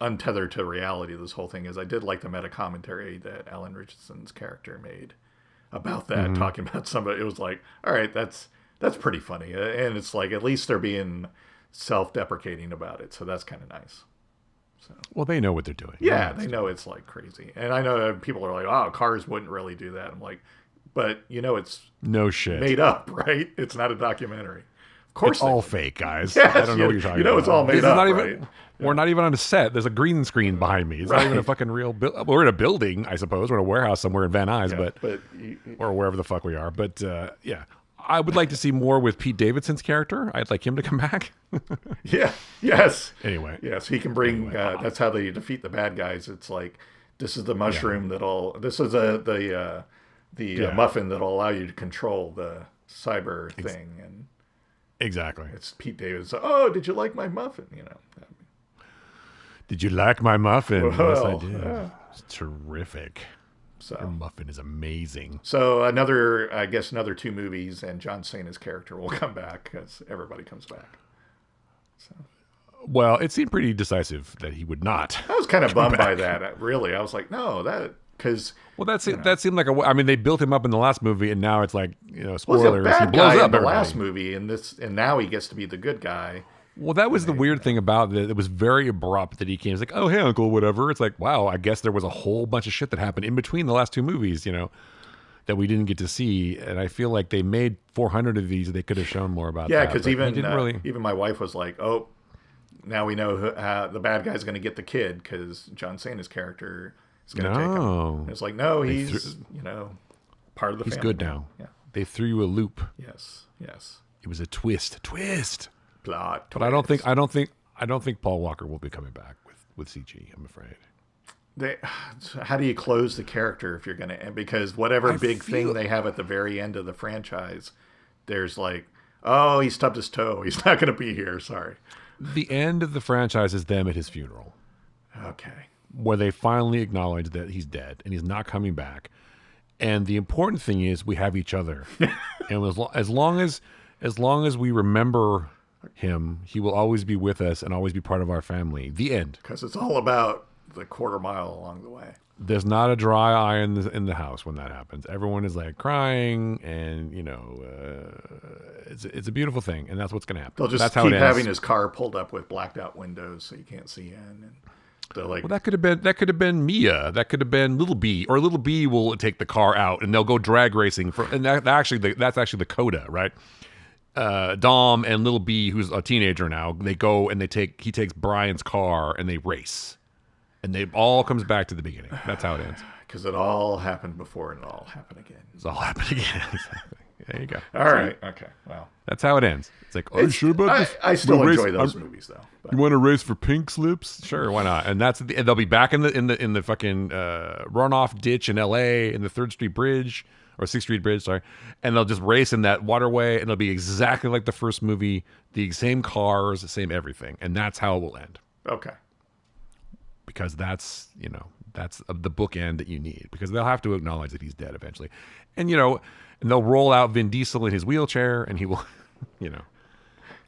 untethered to reality. This whole thing is. I did like the meta commentary that Alan Richardson's character made about that, talking about somebody. It was like, all right, that's pretty funny, and it's like at least they're being self-deprecating about it, so that's kind of nice. So, well, they know what they're doing. Yeah, they know it's like crazy, and I know people are like, "Oh, cars wouldn't really do that." I'm like, but it's no shit made up, right? It's not a documentary. Of course, it's all fake, guys. Yes, I don't know what you're talking about. It's all made up. Not even, right? We're not even on a set. There's a green screen behind me. It's not even a fucking real. We're in a building, I suppose. We're in a warehouse somewhere in Van Nuys, or wherever the fuck we are. But yeah. I would like to see more with Pete Davidson's character. I'd like him to come back. Yeah. Yes. Anyway. Yes, he can bring. That's how they defeat the bad guys. It's like this is the mushroom that'll. This is the muffin that'll allow you to control the cyber thing. And exactly. It's Pete Davidson. Oh, did you like my muffin? Did you like my muffin? Well, yes, I did. It's terrific. So your muffin is amazing. So another 2 movies, and John Cena's character will come back because everybody comes back. So. Well, it seemed pretty decisive that he would not. I was kind of bummed by that. Really, I was like, no, because that seemed like I mean, they built him up in the last movie, and now it's like spoilers. He blows up in the everybody. last movie, and now he gets to be the good guy. Well, that was the weird thing about it. It was very abrupt that he came. It's like, oh, hey, uncle, whatever. It's like, wow, I guess there was a whole bunch of shit that happened in between the last 2 movies, that we didn't get to see. And I feel like they made 400 of these. They could have shown more about that. Yeah, because even my wife was like, oh, now we know the bad guy's going to get the kid because John Cena's character is going to take him. And it's like, no, he's, part of the family. He's good now. Yeah. They threw you a loop. Yes. It was a twist. Plot. But I don't think Paul Walker will be coming back with CG. I'm afraid. How do you close the character if you're going to? Because whatever thing they have at the very end of the franchise, there's like, oh, he stubbed his toe. He's not going to be here. Sorry. The end of the franchise is them at his funeral. Okay. Where they finally acknowledge that he's dead and he's not coming back. And the important thing is we have each other. And as long as we remember him, he will always be with us and always be part of our family. The end. Because it's all about the quarter mile along the way. There's not a dry eye in the house when that happens. Everyone is like crying, and it's a beautiful thing, and that's what's going to happen. They'll just keep having his car pulled up with blacked out windows so you can't see in. And they're like, well, that could have been Mia. That could have been Little B, or Little B will take the car out and they'll go drag racing that's actually the coda, right? Dom and Little B, who's a teenager now, they go and he takes Brian's car and they race, and it all comes back to the beginning. That's how it ends. Because it all happened before and it all happened again. It's all happened again. Exactly. There you go. All right. Okay. Well, that's how it ends. It's like, are you sure about this? I still enjoy those movies though. But. You want to race for pink slips? Sure, why not? And and they'll be back in the fucking runoff ditch in L.A. in the 3rd Street Bridge. Or 6th Street Bridge, sorry. And they'll just race in that waterway, and it'll be exactly like the first movie, the same cars, the same everything. And that's how it will end. Okay. Because that's the bookend that you need. Because they'll have to acknowledge that he's dead eventually. And, and they'll roll out Vin Diesel in his wheelchair, and he will,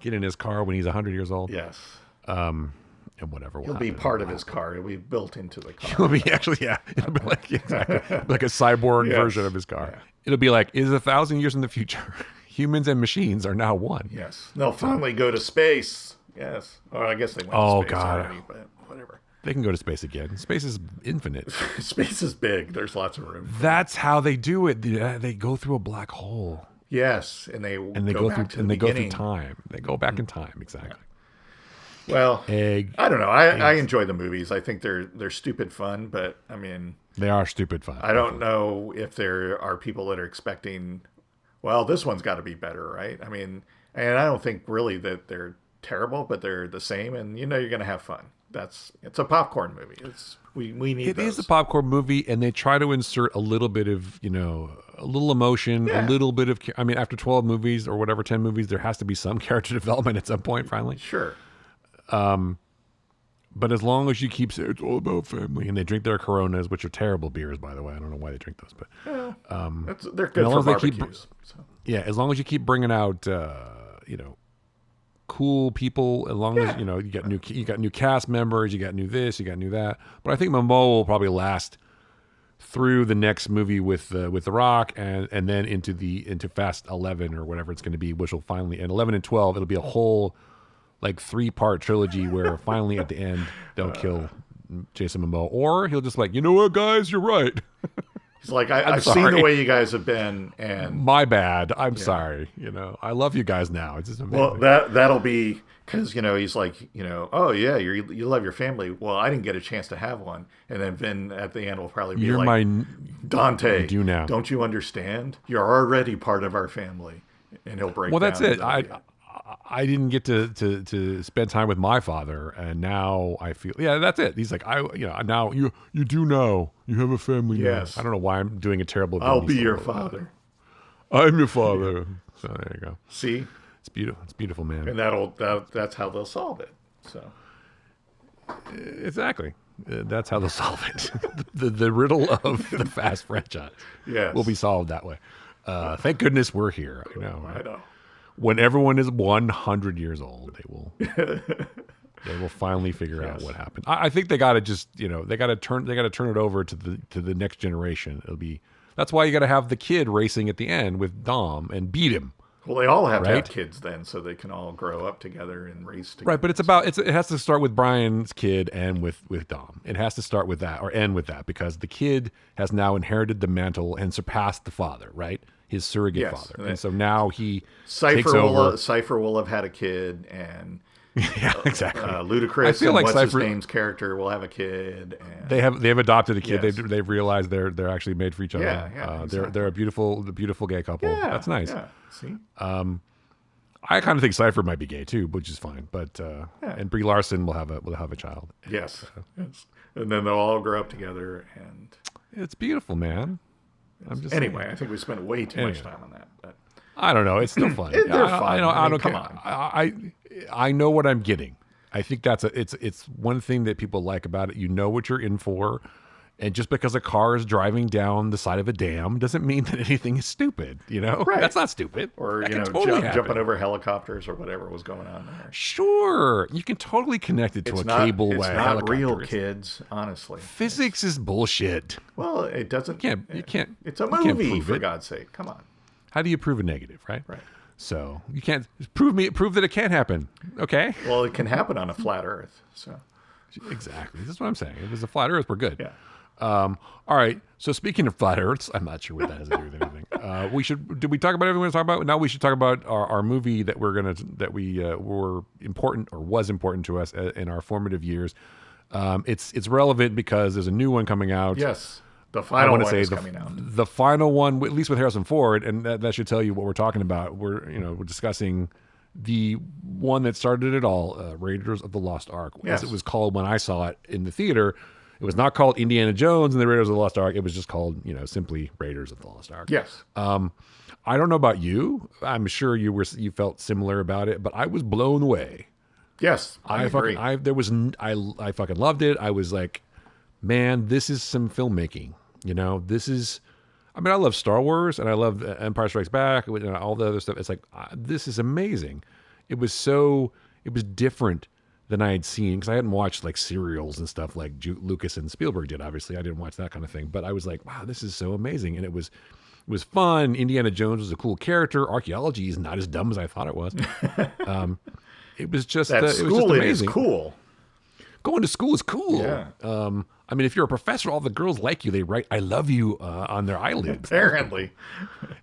get in his car when he's 100 years old. Yes. And whatever. He'll be part of his car. It'll be built into the car. It'll be it'll be like like a cyborg version of his car. Yeah. It'll be like, is 1,000 years in the future, humans and machines are now one. Yes. They'll finally go to space. Yes. Or I guess they went to space already, but whatever. They can go to space again. Space is infinite. Space is big. There's lots of room. That's how they do it. They go through a black hole. Yes, and they go through time. They go back in time. Exactly. Yeah. Well, I don't know. I enjoy the movies. I think they're stupid fun, but I mean, they are stupid fun. I don't know if there are people that are expecting, well, this one's got to be better, right? I mean, and I don't think really that they're terrible, but they're the same, and you're going to have fun. It's a popcorn movie. We need. It is a popcorn movie, and they try to insert a little bit of a little emotion, a little bit of. I mean, after 12 movies or whatever, 10 movies, there has to be some character development at some point. Finally, sure. But as long as you keep saying it's all about family, and they drink their Coronas, which are terrible beers, by the way. I don't know why they drink those, but they're good for barbecues. Yeah, as long as you keep bringing out, cool people. As long as you got new cast members, you got new this, you got new that. But I think Momoa will probably last through the next movie with The Rock, and then into Fast 11 or whatever it's going to be, which will finally, and 11 and 12, it'll be a whole like 3-part trilogy where finally at the end they'll kill Jason Momoa, or he'll just like, you know what, guys, you're right. He's like, I've seen the way you guys have been, and my bad. I'm sorry. I love you guys now. It's just amazing. Well, that'll be because he's like, oh yeah, you love your family. Well, I didn't get a chance to have one, and then Vin at the end will probably be like, Dante, do now. Don't you understand? You're already part of our family, and he'll break. Well, that's it. I didn't get to spend time with my father, and now I feel, that's it. He's like, now you do know you have a family. Yes. Now. I don't know why I'm doing a terrible. I'll be your father. I'm your father. So there you go. See, it's beautiful. It's beautiful, man. And that's how they'll solve it. So exactly, that's how they'll solve it. the riddle of the Fast franchise will be solved that way. Thank goodness we're here. I know. Right? I know. When everyone is 100 years old, they will finally figure out what happened. I think they got to just, they got to turn it over to the next generation. That's why you got to have the kid racing at the end with Dom and beat him. Well, they all have to have kids then, so they can all grow up together and race together. Right, but it has to start with Brian's kid and with Dom. It has to start with that or end with that, because the kid has now inherited the mantle and surpassed the father, right? His surrogate father. And so now he takes over. Cypher will have had a kid, and exactly. Ludacris, I feel like what's his name's character will have a kid. And they have adopted a kid. Yes. They've realized they're actually made for each other. Exactly. They're a beautiful gay couple. Yeah, that's nice. Yeah. See, I kind of think Cypher might be gay too, which is fine. But and Brie Larson will have a child. Yes. Yes. And then they'll all grow up together, and it's beautiful, man. Anyway, I think we spent way too much time on that. But I don't know. It's still fun. They're fun. I don't come care. on. I know what I'm getting. I think it's one thing that people like about it. You know what you're in for. And just because a car is driving down the side of a dam doesn't mean that anything is stupid. Right. That's not stupid. Or jumping over helicopters or whatever was going on there. Sure, you can totally connect it to a cable. It's not real, kids. Honestly, physics is bullshit. Well, it doesn't. You can't. It's a movie, for God's sake. Come on. How do you prove a negative? Right. Right. So you can't prove that it can't happen. Okay. Well, it can happen on a flat Earth. So. Exactly. That's what I'm saying. If it's a flat Earth, we're good. Yeah. All right. So speaking of flat Earths, I'm not sure what that has to do with anything. Did we talk about everything we want to talk about? Now we should talk about our movie that were important or was important to us in our formative years. It's relevant because there's a new one coming out. Yes. The final one is coming out. The final one, at least with Harrison Ford, and that should tell you what we're talking about. We're discussing the one that started it all, Raiders of the Lost Ark, as it was called when I saw it in the theater. It was not called Indiana Jones and the Raiders of the Lost Ark. It was just called, simply Raiders of the Lost Ark. Yes. I don't know about you. I'm sure you felt similar about it, but I was blown away. Yes, I agree. I fucking loved it. I was like, man, this is some filmmaking. This is. I mean, I love Star Wars and I love Empire Strikes Back and all the other stuff. It's like this is amazing. It was different than I had seen, because I hadn't watched like serials and stuff like Lucas and Spielberg did. Obviously, I didn't watch that kind of thing, but I was like, wow, this is so amazing, and it was fun. Indiana Jones was a cool character. Archaeology is not as dumb as I thought it was. It was just that it was just amazing. Is cool. Going to school is cool. Yeah. I mean, if you're a professor, all the girls like you. They write "I love you" on their eyelids. Apparently,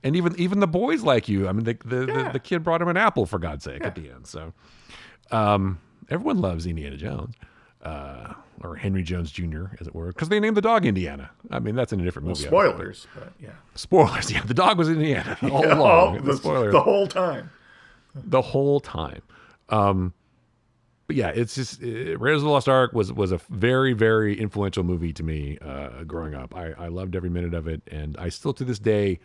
and even the boys like you. I mean, the kid brought him an apple, for God's sake, at the end. So. Everyone loves Indiana Jones, or Henry Jones Jr., as it were, because they named the dog Indiana. I mean, that's in a different movie. Spoilers, but yeah. Spoilers, yeah. The dog was Indiana all along. Spoilers. The whole time. The whole time. But yeah, it's just Raiders of the Lost Ark was a very, very influential movie to me growing up. I loved every minute of it, and I still to this day.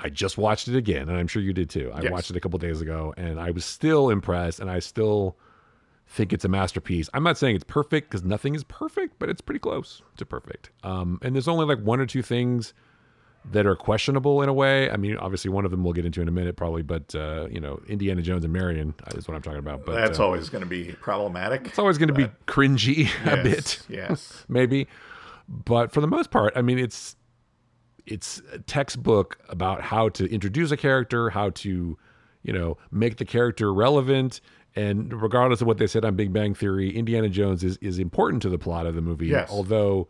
I just watched it again, and I'm sure you did too. I watched it a couple days ago, and I was still impressed, and I still think it's a masterpiece. I'm not saying it's perfect, because nothing is perfect, but it's pretty close to perfect. And there's only like one or two things that are questionable in a way. I mean, obviously one of them we'll get into in a minute probably, but Indiana Jones and Marion is what I'm talking about. But That's always going to be problematic. it's always going to be cringy a bit, Yes. maybe. But for the most part, I mean, it's a textbook about how to introduce a character, how to, make the character relevant. And regardless of what they said on Big Bang Theory, Indiana Jones is important to the plot of the movie. Yes. Although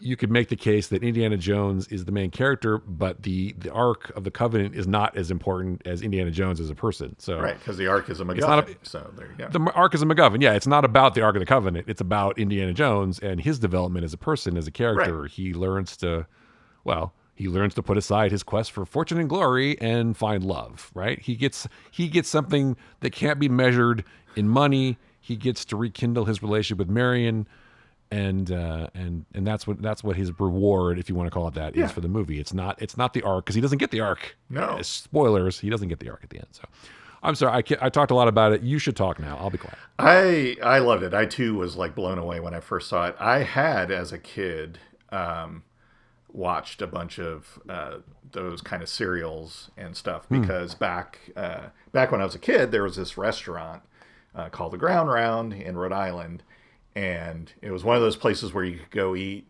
you could make the case that Indiana Jones is the main character, but the Ark of the Covenant is not as important as Indiana Jones as a person. So Right, because the Ark is a MacGuffin. not so there you go. the Ark is a MacGuffin. Yeah, it's not about the Ark of the Covenant. It's about Indiana Jones and his development as a person, as a character. Right. He learns to put aside his quest for fortune and glory and find love. Right? He gets something that can't be measured in money. He gets to rekindle his relationship with Marion. And that's what his reward, if you want to call it that, is for the movie. It's not the Ark, because he doesn't get the Ark. No. Spoilers, he doesn't get the Ark at the end. So I'm sorry, I talked a lot about it. You should talk now. I'll be quiet. I loved it. I too was like blown away when I first saw it. I had, as a kid, watched a bunch of those kind of serials and stuff, because back when I was a kid, there was this restaurant called the Ground Round in Rhode Island. And it was one of those places where you could go eat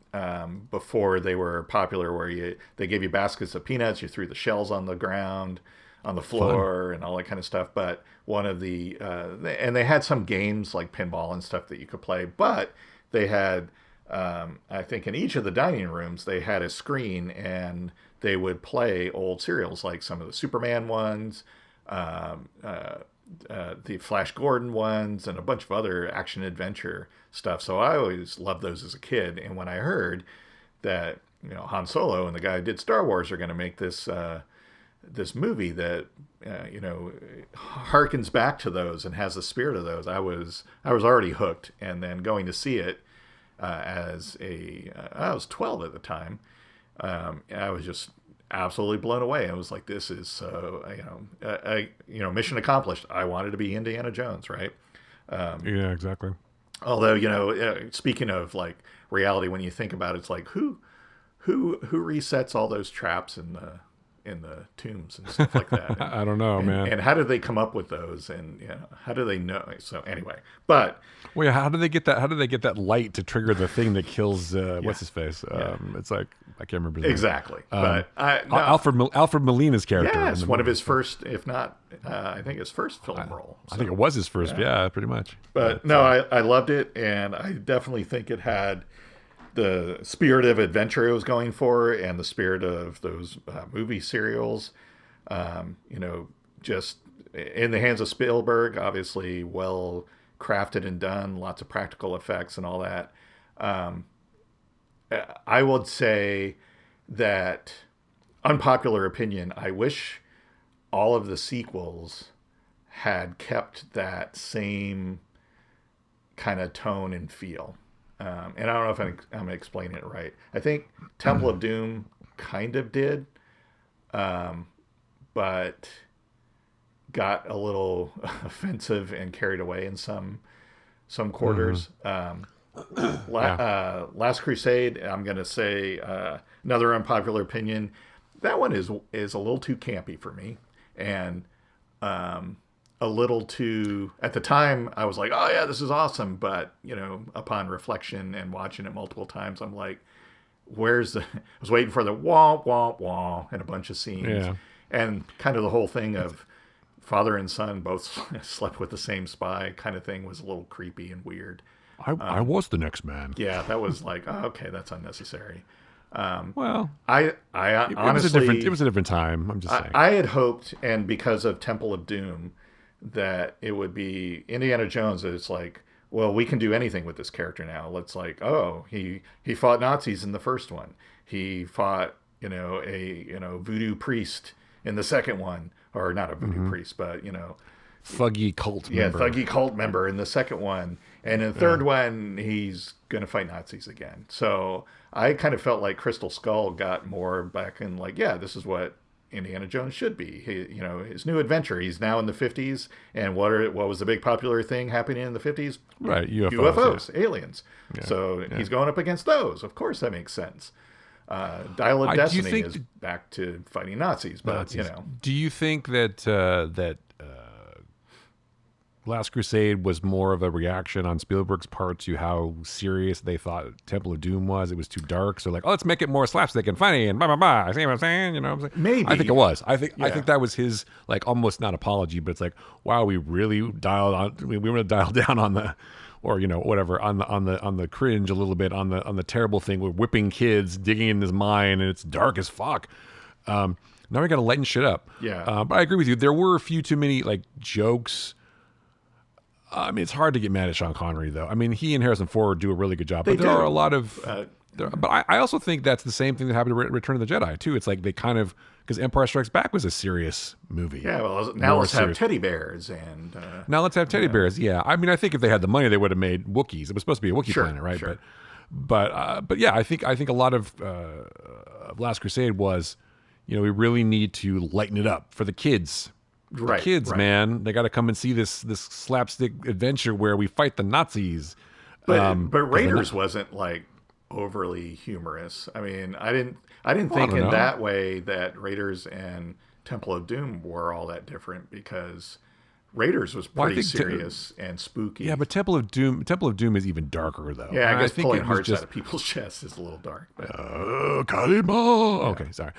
before they were popular, where they gave you baskets of peanuts, you threw the shells on the ground, on the floor, and all that kind of stuff. But one of and they had some games like pinball and stuff that you could play. But they had, I think in each of the dining rooms, they had a screen, and they would play old serials, like some of the Superman ones, the Flash Gordon ones, and a bunch of other action adventure stuff. So I always loved those as a kid. And when I heard that Han Solo and the guy who did Star Wars are going to make this this movie that harkens back to those and has the spirit of those, I was already hooked. And then going to see it I was 12 at the time. I was just absolutely blown away. I was like, this is so, mission accomplished. I wanted to be Indiana Jones, right? Yeah, exactly. Although, speaking of like reality, when you think about it, it's like who resets all those traps in the tombs and stuff like that? I don't know, man. And how did they come up with those? And how do they know? So anyway, but wait, how do they get that? How do they get that light to trigger the thing that kills what's his face? It's like I can't remember his name. Exactly. But Alfred Molina's character. Yeah, it's one of his first, if not, I think his first film role. So. I think it was his first. Yeah, pretty much. But no, I loved it, and I definitely think it had the spirit of adventure it was going for, and the spirit of those movie serials. Just in the hands of Spielberg, obviously well crafted and done, lots of practical effects and all that. I would say that, unpopular opinion, I wish all of the sequels had kept that same kind of tone and feel. And I don't know if I'm explaining it right. I think Temple of Doom kind of did, but got a little offensive and carried away in some quarters. Last Crusade, I'm going to say another unpopular opinion. That one is a little too campy for me, and a little too. At the time, I was like, "Oh yeah, this is awesome," but upon reflection and watching it multiple times, I'm like, "Where's the?" I was waiting for the wah wah wah and a bunch of scenes, and kind of the whole thing of father and son both slept with the same spy kind of thing was a little creepy and weird. I was the next man. Yeah, that was like, oh, okay, that's unnecessary. Well, I honestly, it was a different time. I'm just saying. I had hoped, and because of Temple of Doom, that it would be Indiana Jones. It's like, well, we can do anything with this character now. Let's like, oh, he fought Nazis in the first one. He fought, a voodoo priest in the second one, or not a voodoo priest, but thuggy cult member. Thuggy cult member in the second one. And in the third one, he's going to fight Nazis again. So I kind of felt like Crystal Skull got more back in like, yeah, this is what Indiana Jones should be. His new adventure. He's now in the 50s. And what was the big popular thing happening in the 50s? Right, UFOs, aliens. Yeah. So he's going up against those. Of course, that makes sense. Dial of Do you Destiny think is back to fighting Nazis, but Nazis? Do you think that Last Crusade was more of a reaction on Spielberg's part to how serious they thought Temple of Doom was? It was too dark, so like, oh, let's make it more slapstick and funny and blah blah blah. See what I'm saying? You know what I'm saying? I think maybe. it was. I Yeah. think that was his like almost not apology, but it's like, wow, we really dialed on. We want to dial down on the, or whatever on the cringe a little bit on the terrible thing. We're whipping kids, digging in this mine, and it's dark as fuck. Now we got to lighten shit up. Yeah. But I agree with you. There were a few too many like jokes. I mean, it's hard to get mad at Sean Connery, though. I mean, he and Harrison Ford do a really good job. They But there do. are a lot of. But I also think that's the same thing that happened to Return of the Jedi, too. It's like they kind of. Because Empire Strikes Back was a serious movie. Yeah, well, now More let's have serious. teddy bears and Now let's have teddy bears. Yeah. I mean, I think if they had the money, they would have made Wookiees. It was supposed to be a Wookiee Sure, planet, right? sure. But yeah, I think a lot of Last Crusade was, we really need to lighten it up for the kids. right, Kids, right. man, they got to come and see this slapstick adventure where we fight the Nazis. But Raiders wasn't like overly humorous. I mean, I didn't think don't in know. that way that Raiders and Temple of Doom were all that different because Raiders was Well, I pretty think serious and spooky. Yeah, but Temple of Doom is even darker though. yeah, I guess think pulling it was hearts just out of people's chests is a little dark. But Kalima. Okay, sorry.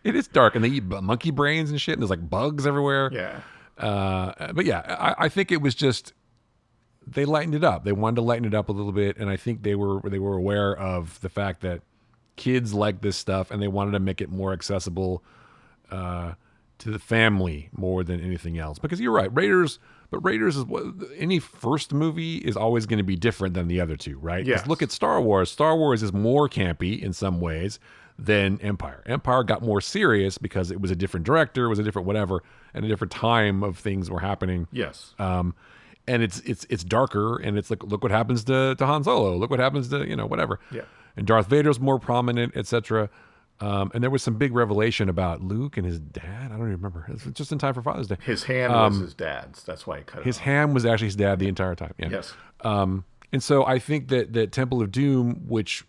It is dark, and they eat monkey brains and shit, and there's like bugs everywhere. yeah, But yeah, I think it was just they lightened it up. They wanted to lighten it up a little bit, and I think they were aware of the fact that kids like this stuff, and they wanted to make it more accessible to the family more than anything else. Because you're right, Raiders is what any first movie is always going to be different than the other two, right? 'Cause Yes. look at Star Wars. Star Wars is more campy in some ways than Empire. Empire got more serious because it was a different director, it was a different whatever, and a different time of things were happening. yes, And it's darker, and it's like, look what happens to Han Solo. Look what happens to whatever. Yeah. And Darth Vader's more prominent, etc. And there was some big revelation about Luke and his dad. I don't even remember. It's just in time for Father's Day. his hand was his dad's. That's why he cut it His off. hand was actually his dad the entire time. Yeah. Yes. And so I think that Temple of Doom, which,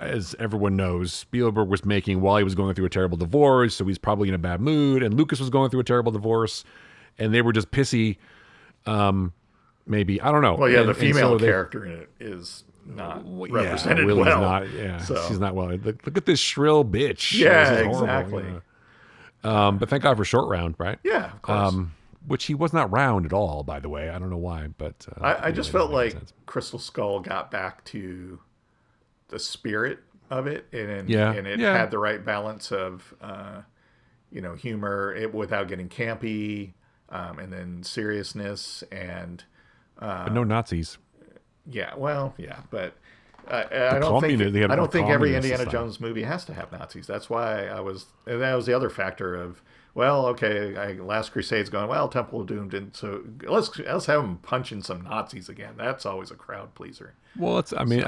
as everyone knows, Spielberg was making while he was going through a terrible divorce, so he's probably in a bad mood, and Lucas was going through a terrible divorce, and they were just pissy. Maybe, I don't know. Well, yeah, And the female so they- character in it is not Yeah, represented Willie's well. not. Yeah, So- she's not well. Look at this shrill bitch. Yeah, This is horrible, exactly. But thank God for Short Round, right? Yeah, of course. Which he was not round at all, by the way. I don't know why, but I just anyway, felt that like makes sense. Crystal Skull got back to the spirit of it, and Yeah, it yeah. had the right balance of humor without getting campy, and then seriousness, and but no Nazis. yeah, well, yeah, but I don't communist- they think had I don't a think every communist Indiana society. Jones movie has to have Nazis. That's why and that was the other factor of, well, okay, Last Crusade's going, well, Temple of Doom didn't, so let's have them punching some Nazis again. That's always a crowd pleaser. Well, it's. I mean,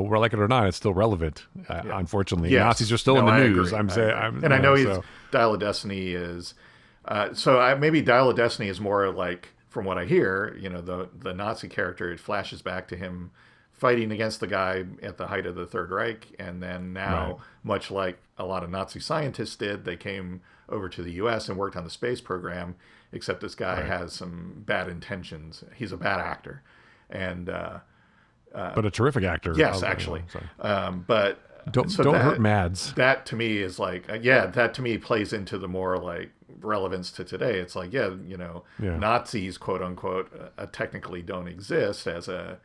we're like it or not, it's still relevant. Unfortunately, Yes. Nazis are still No, in the I news. agree. I'm I saying, agree. And I know Dial of Destiny is, maybe Dial of Destiny is more like, from what I hear, the Nazi character, it flashes back to him fighting against the guy at the height of the Third Reich, and then now, Right. much like a lot of Nazi scientists did, they came over to the U.S. and worked on the space program. Except this guy has some bad intentions. He's a bad actor, and but a terrific actor. yes, actually. But Don't so don't that- hurt Mads. That to me is like, that to me plays into the more like relevance to today. It's like, Yeah. Nazis, quote unquote, technically don't exist as a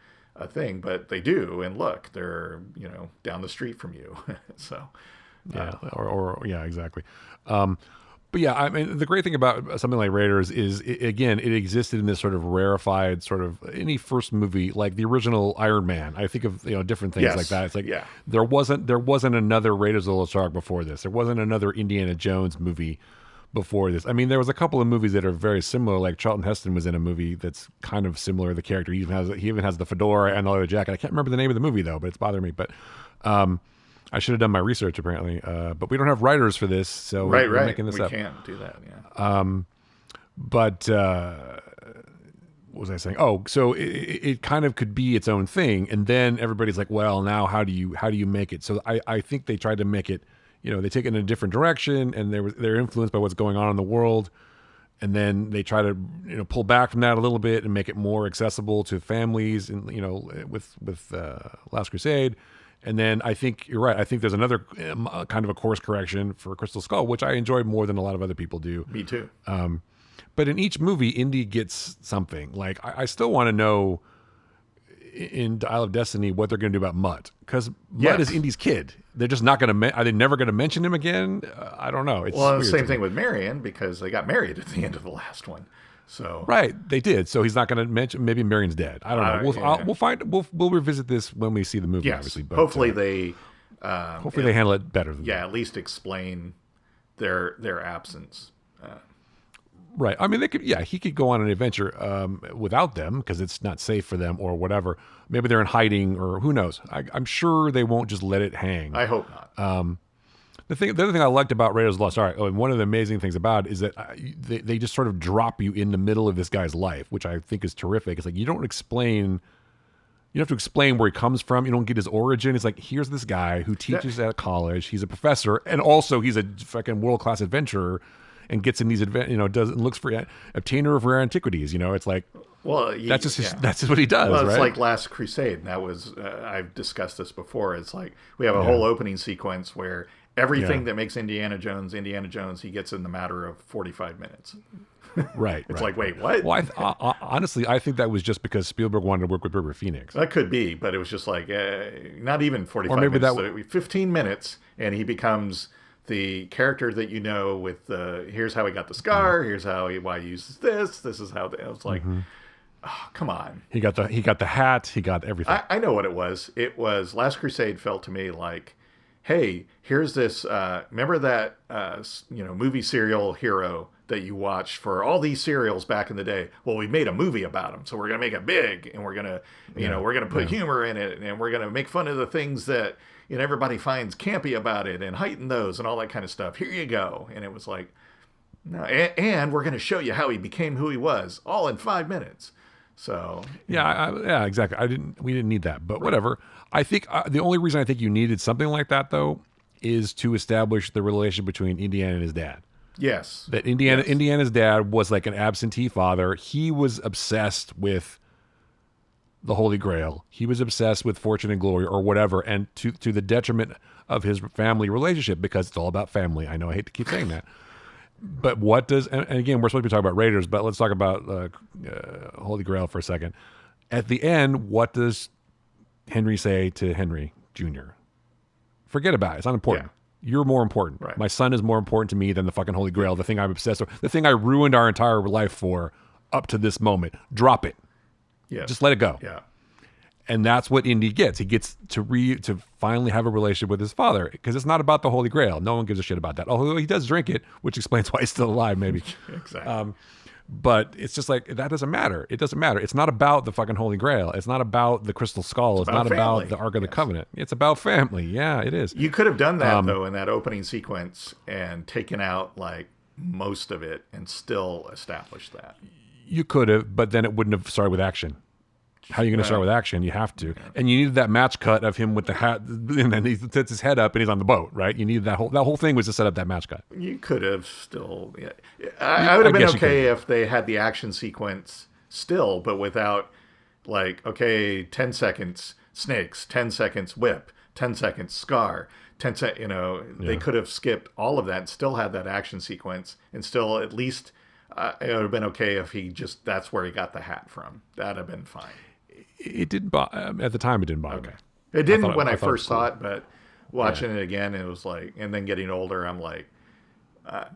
thing, but they do. And look, they're, down the street from you. So, Yeah, or yeah, exactly. But yeah, I mean, the great thing about something like Raiders is, again, it existed in this sort of rarefied sort of any first movie, like the original Iron Man. I think of different things Yes. like that. It's like Yeah. there wasn't another Raiders of the Lost Ark before this. There wasn't another Indiana Jones movie before this. I mean, there was a couple of movies that are very similar. Like Charlton Heston was in a movie that's kind of similar. The character he even has the fedora and the leather jacket. I can't remember the name of the movie though, but it's bothering me. But I should have done my research apparently. But we don't have writers for this, so right. we're making this we up. can't do that. Yeah. But what was I saying? Oh, so it kind of could be its own thing, and then everybody's like, well, now how do you make it? So I think they tried to make it, they take it in a different direction, and they're influenced by what's going on in the world, and then they try to pull back from that a little bit and make it more accessible to families, and with Last Crusade. And then I think you're right. I think there's another kind of a course correction for Crystal Skull, which I enjoyed more than a lot of other people do. Me too. But in each movie, Indy gets something. Like I still want to know in Isle of Destiny what they're going to do about Mutt, because Mutt is Indy's kid. They're just not going to. Are they never going to mention him again? I don't know. It's the same thing with Marion, because they got married at the end of the last one. So right, they did. So he's not going to mention. Maybe Marion's dead. I don't know. We'll find. We'll revisit this when we see the movie. Yes. Obviously, but hopefully they handle it better. Than that. At least explain their absence. Right. I mean, they could. Yeah, he could go on an adventure without them because it's not safe for them or whatever. Maybe they're in hiding or who knows. I'm sure they won't just let it hang. I hope not. The other thing I liked about Raiders of the Lost Ark, and one of the amazing things about it is that they just sort of drop you in the middle of this guy's life, which I think is terrific. It's like you don't explain. You have to explain where he comes from. You don't get his origin. It's like, here's this guy who teaches at college. He's a professor, and also he's a fucking world-class adventurer, and gets in these looks for obtainer of rare antiquities. It's like, well, that's just what he does. Well, it's right? like Last Crusade, and that was I've discussed this before. It's like we have a whole opening sequence where everything that makes Indiana Jones, he gets in the matter of 45 minutes. Right. It's like, wait, what? Well, honestly, I think that was just because Spielberg wanted to work with River Phoenix. That could be, but it was just like not even 45 minutes. 15 minutes, and he becomes the character that with here's how he got the scar, here's why he uses this. This is how I was like, oh, come on. He got the hat. He got everything. I know what it was. It was Last Crusade felt to me like, hey, here's this. Remember that movie serial hero that you watched for all these serials back in the day? Well, we made a movie about him, so we're gonna make it big, and we're gonna we're gonna put humor in it, and we're gonna make fun of the things that everybody finds campy about it, and heighten those, and all that kind of stuff. Here you go. And it was like, no, and we're gonna show you how he became who he was, all in 5 minutes. So yeah, exactly. We didn't need that, but whatever. I think the only reason I think you needed something like that though is to establish the relationship between Indiana and his dad. Yes, that Indiana's dad was like an absentee father. He was obsessed with the Holy Grail. He was obsessed with fortune and glory or whatever, and to the detriment of his family relationship, because it's all about family. I know I hate to keep saying that. But what does, and again, we're supposed to be talking about Raiders, but let's talk about Holy Grail for a second. At the end, what does Henry say to Henry Jr.? Forget about it. It's not important. Yeah. You're more important. Right. My son is more important to me than the fucking Holy Grail, the thing I'm obsessed with, the thing I ruined our entire life for up to this moment. Drop it. Yeah. Just let it go. Yeah. And that's what Indy gets. He gets to finally have a relationship with his father, because it's not about the Holy Grail. No one gives a shit about that. Although he does drink it, which explains why he's still alive, maybe. Exactly. But it's just like, that doesn't matter. It doesn't matter. It's not about the fucking Holy Grail. It's not about the Crystal Skull. It's not family. about the Ark of the Covenant. It's about family. Yeah, it is. You could have done that, though, in that opening sequence and taken out, like, most of it and still established that. You could have, but then it wouldn't have started with action. How are you going to start with action? You have to. And you needed that match cut of him with the hat, and then he sets his head up and he's on the boat, right? You needed that whole thing was to set up that match cut. You could have still, I would have been okay if they had the action sequence still, but without, like, okay, 10 seconds snakes, 10 seconds whip, 10 seconds scar, 10 seconds, they could have skipped all of that and still had that action sequence, and still at least it would have been okay if that's where he got the hat from. That'd have been fine. It didn't at the time. It didn't bother me. It didn't when I first saw it, but watching it again, it was like, and then getting older, I'm like,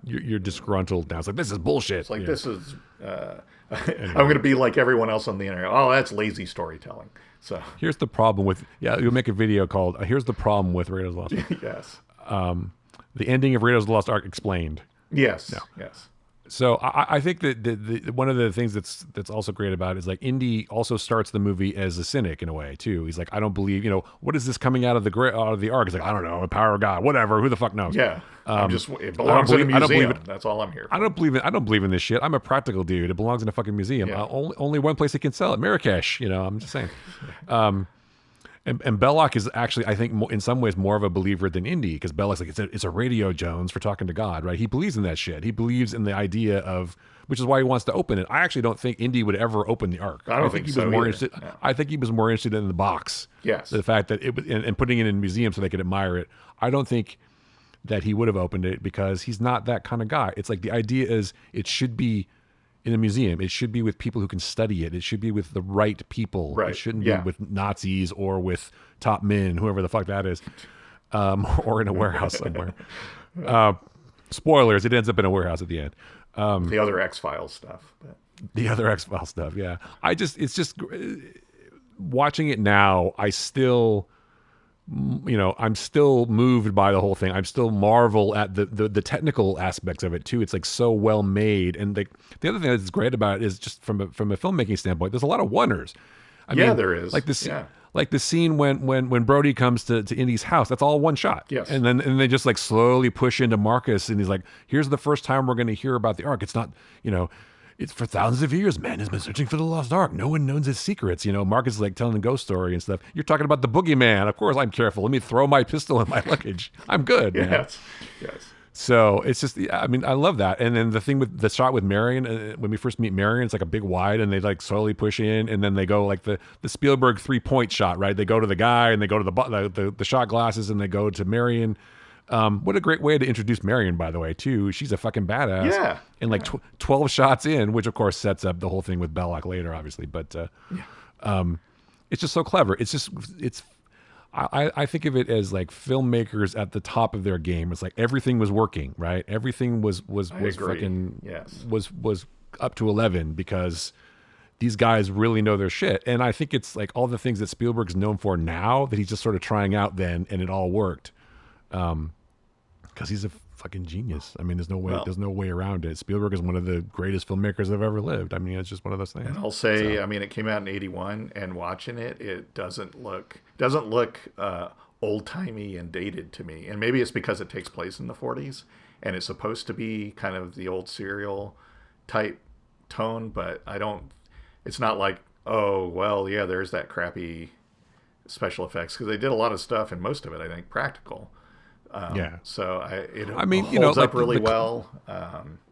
you're disgruntled now. It's like, this is bullshit. It's like, this is. I'm going to be like everyone else on the internet. Oh, that's lazy storytelling. So here's the problem with you'll make a video called "Here's the problem with Raiders of the Lost Ark." Yes. The ending of Raiders of the Lost Ark explained. Yes. Yes. So I think that one of the things that's also great about it is like Indy also starts the movie as a cynic in a way too. He's like, I don't believe, what is this coming out of the ark? He's like, I don't know, the power of God, whatever. Who the fuck knows? Yeah, it I don't belongs in a believe. I don't believe museum. it. That's all I'm here for. I don't believe in this shit. I'm a practical dude. It belongs in a fucking museum. Yeah. Only one place it can sell it, Marrakesh. I'm just saying. And Belloc is actually, I think, in some ways more of a believer than Indy, because Belloc's like, it's a radio Jones for talking to God, right? He believes in that shit. He believes in the idea of, which is why he wants to open it. I actually don't think Indy would ever open the Ark. I don't think he so was more either. interested. Yeah. I think he was more interested in the box. Yes. The fact that it was, and putting it in a museum so they could admire it. I don't think that he would have opened it because he's not that kind of guy. It's like the idea is it should be in a museum. It should be with people who can study it. It should be with the right people. Right. It shouldn't Yeah. be with Nazis or with top men, whoever the fuck that is, or in a warehouse somewhere. Spoilers, it ends up in a warehouse at the end. The other X-Files stuff. But. The other X-Files stuff, yeah. It's just watching it now, I'm still moved by the whole thing. I'm still marvel at the technical aspects of it too. It's like so well made, and the other thing that's great about it is just from a filmmaking standpoint, there's a lot of wonders. I mean, there is. like this. Yeah. Like the scene when Brody comes to Indy's house, that's all one shot. Yes. And they just like slowly push into Marcus, and he's like, here's the first time we're going to hear about the Ark. It's not, it's for thousands of years, man has been searching for the Lost Ark. No one knows his secrets. Marcus is like telling the ghost story and stuff. You're talking about the boogeyman. Of course, I'm careful. Let me throw my pistol in my luggage. I'm good, man. Yes. So it's just, I mean, I love that. And then the thing with the shot with Marion, when we first meet Marion, it's like a big wide, and they like slowly push in, and then they go like the Spielberg 3-point shot, right? They go to the guy, and they go to the shot glasses, and they go to Marion. What a great way to introduce Marion, by the way, too. She's a fucking badass. Yeah. And like 12 shots in, which of course sets up the whole thing with Belloc later, obviously. But it's just so clever. I think of it as like filmmakers at the top of their game. It's like everything was working, right? Everything was fucking Yes. was up to 11 because these guys really know their shit. And I think it's like all the things that Spielberg's known for now that he's just sort of trying out then, and it all worked. Because he's a fucking genius. I mean, there's no way around it. Spielberg is one of the greatest filmmakers that have ever lived. I mean, it's just one of those things. And I'll say, I mean, it came out in '81, and watching it doesn't look old timey and dated to me. And maybe it's because it takes place in the '40s, and it's supposed to be kind of the old serial type tone, but I don't. It's not like, oh well, yeah, there's that crappy special effects, because they did a lot of stuff, and most of it I think practical. So it holds up really well.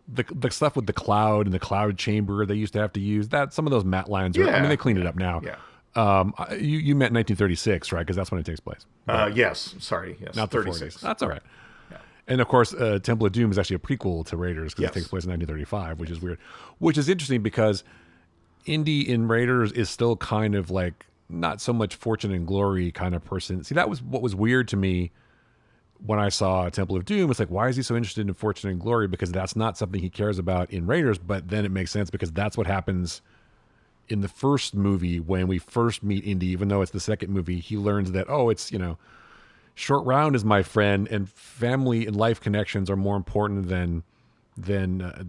The stuff with the cloud and the cloud chamber they used to have to use, that some of those matte lines are, I mean, they cleaned it up now. Yeah. You meant 1936, right? Because that's when it takes place. Yes. Sorry. Yes. Not the 36. 40s. That's all right. And of course, Temple of Doom is actually a prequel to Raiders because Yes. it takes place in 1935, which is weird. Which is interesting because Indy in Raiders is still kind of like not so much fortune and glory kind of person. See, that was what was weird to me when I saw Temple of Doom. It's like, why is he so interested in fortune and glory? Because that's not something he cares about in Raiders. But then it makes sense because that's what happens in the first movie when we first meet Indy. Even though it's the second movie, he learns that, oh, it's, Short Round is my friend, and family and life connections are more important than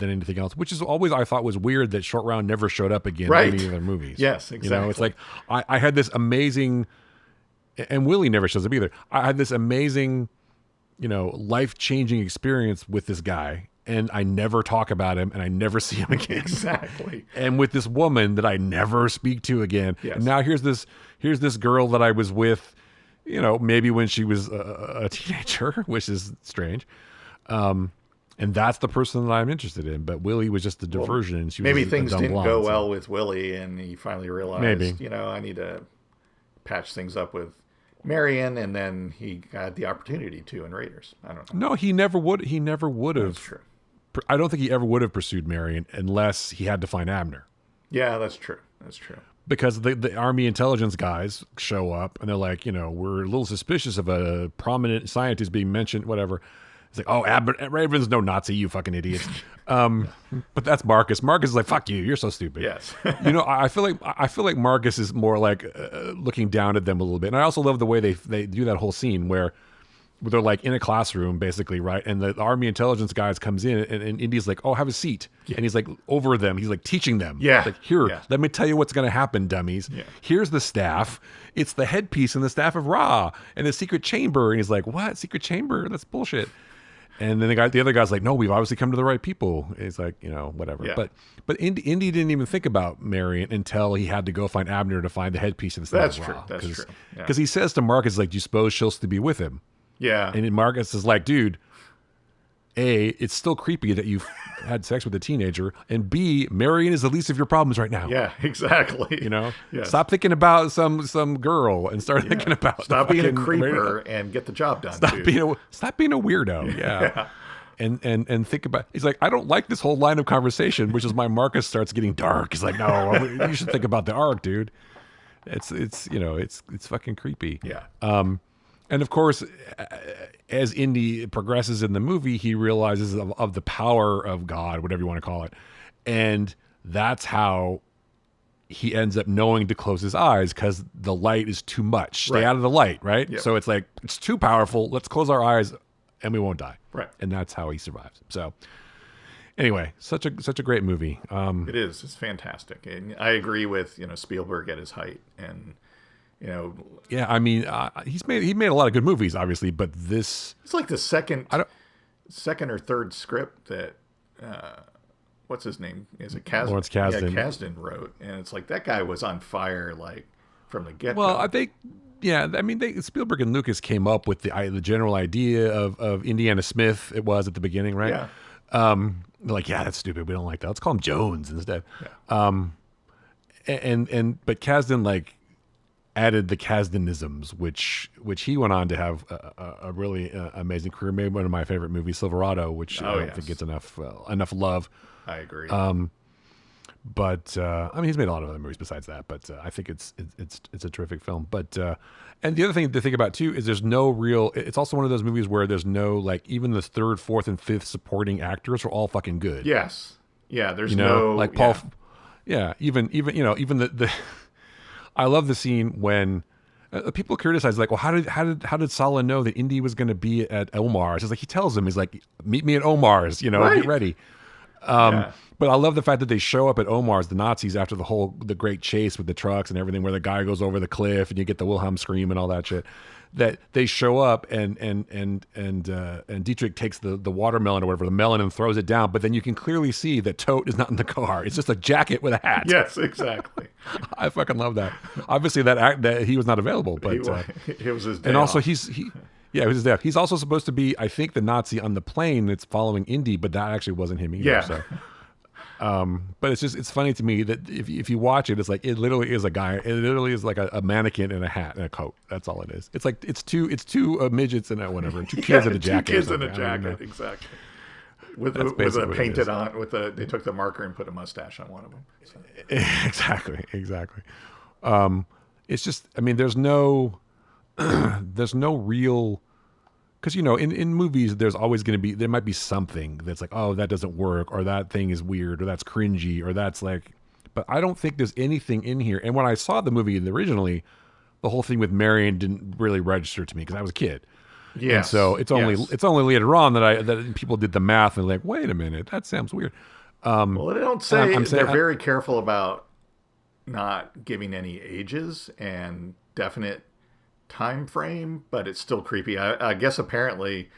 anything else. Which is always, I thought, was weird that Short Round never showed up again in any of their movies. Yes, exactly. It's like I had this amazing, and Willie never shows up either. I had this amazing, life-changing experience with this guy, and I never talk about him, and I never see him again. Exactly. And with this woman that I never speak to again. Yes. And now here's this girl that I was with, maybe when she was a teenager, which is strange. And that's the person that I'm interested in. But Willie was just a diversion. And she was maybe a things dumb didn't blonde, go so. well with Willie, and he finally realized, I need to patch things up with Marion, and then he got the opportunity to in Raiders. I don't know. No, he never would. He never would have. That's true. I don't think he ever would have pursued Marion unless he had to find Abner. Yeah, that's true. That's true. Because the Army intelligence guys show up and they're like, we're a little suspicious of a prominent scientist being mentioned, whatever. It's like, oh, Raven's no Nazi, you fucking idiots. But that's Marcus. Marcus is like, fuck you, you're so stupid. Yes. I feel like Marcus is more like looking down at them a little bit. And I also love the way they do that whole scene where they're like in a classroom basically, right? And the army intelligence guys comes in, and Indy's like, "Oh, have a seat," and he's like over them. He's like teaching them. Yeah. Like, here, Yeah. let me tell you what's going to happen, dummies. Yeah. Here's the staff. It's the headpiece and the staff of Ra and the secret chamber. And he's like, "What secret chamber? That's bullshit." And then the other guy's like, "No, we've obviously come to the right people." And he's like, whatever. Yeah. But Indy didn't even think about Marion until he had to go find Abner to find the headpiece of the staff That's of true. Ra. That's true. Yeah. Because he says to Marcus, like, "Do you suppose she'll still be with him?" Yeah. And Marcus is like, "Dude, A, it's still creepy that you've had sex with a teenager, and B, Marion is the least of your problems right now." Yeah, exactly. Yes. Stop thinking about some girl and start thinking about Stop being a fucking creeper and get the job done. Stop being a weirdo. Yeah. And think about. He's like, "I don't like this whole line of conversation," which is why Marcus starts getting dark. He's like, "No, you should think about the arc, dude. It's fucking creepy." Yeah. And of course, as Indy progresses in the movie, he realizes of the power of God, whatever you want to call it. And that's how he ends up knowing to close his eyes, because the light is too much. Stay out of the light, right? Yep. So it's like, it's too powerful. Let's close our eyes and we won't die. Right. And that's how he survives. So anyway, such a great movie. It is. It's fantastic. And I agree with, Spielberg at his height. And, yeah, I mean, he made a lot of good movies, obviously, but this, it's like the second or third script that what's his name? Is it Kasdan? Lawrence Kasdan. Yeah, Kasdan wrote, and it's like that guy was on fire like from the get go. Well, I think, yeah, I mean, Spielberg and Lucas came up with the general idea of Indiana Smith. It was at the beginning, right? Yeah. They're like, "Yeah, that's stupid. We don't like that. Let's call him Jones instead." Yeah. But Kasdan like added the Kasdanisms, which he went on to have a really amazing career. Maybe one of my favorite movies, Silverado, which I don't think gets enough love. I agree. But I mean, he's made a lot of other movies besides that. But I think it's a terrific film. But and the other thing to think about too is there's no real. It's also one of those movies where there's no, like, even the third, fourth, and fifth supporting actors are all fucking good. Yes. Yeah. There's no, like Paul. Yeah. Even the I love the scene when people criticize, like, "Well, how did Saleh know that Indy was going to be at Omar's?" It's like, he tells him, he's like, "Meet me at Omar's, Right. get ready." But I love the fact that they show up at Omar's, the Nazis, after the great chase with the trucks and everything, where the guy goes over the cliff and you get the Wilhelm scream and all that shit. That they show up and Dietrich takes the watermelon or whatever, the melon, and throws it down. But then you can clearly see that Tote is not in the car. It's just a jacket with a hat. Yes, exactly. I fucking love that. Obviously, that he was not available, but it was his day and also off. it was his day off. He's also supposed to be, I think, the Nazi on the plane that's following Indy, but that actually wasn't him either. Yeah. So. But it's funny to me that if you watch it, it's like, it literally is a guy. It literally is like a mannequin in a hat and a coat. That's all it is. It's like it's two midgets and whatever, and two kids in a jacket. Two kids in a jacket, exactly. With a painted on they took the marker and put a mustache on one of them. So. Exactly. It's just, I mean, there's no real. Because, in movies, there's always going to be, there might be something that's like, "Oh, that doesn't work," or "That thing is weird," or "That's cringy," or "That's like," but I don't think there's anything in here. And when I saw the movie originally, the whole thing with Marion didn't really register to me because I was a kid. Yeah. And so it's only later on that people did the math and like, "Wait a minute, that sounds weird." Well, they don't say, they're very careful about not giving any ages and definite time frame, but it's still creepy. I guess apparently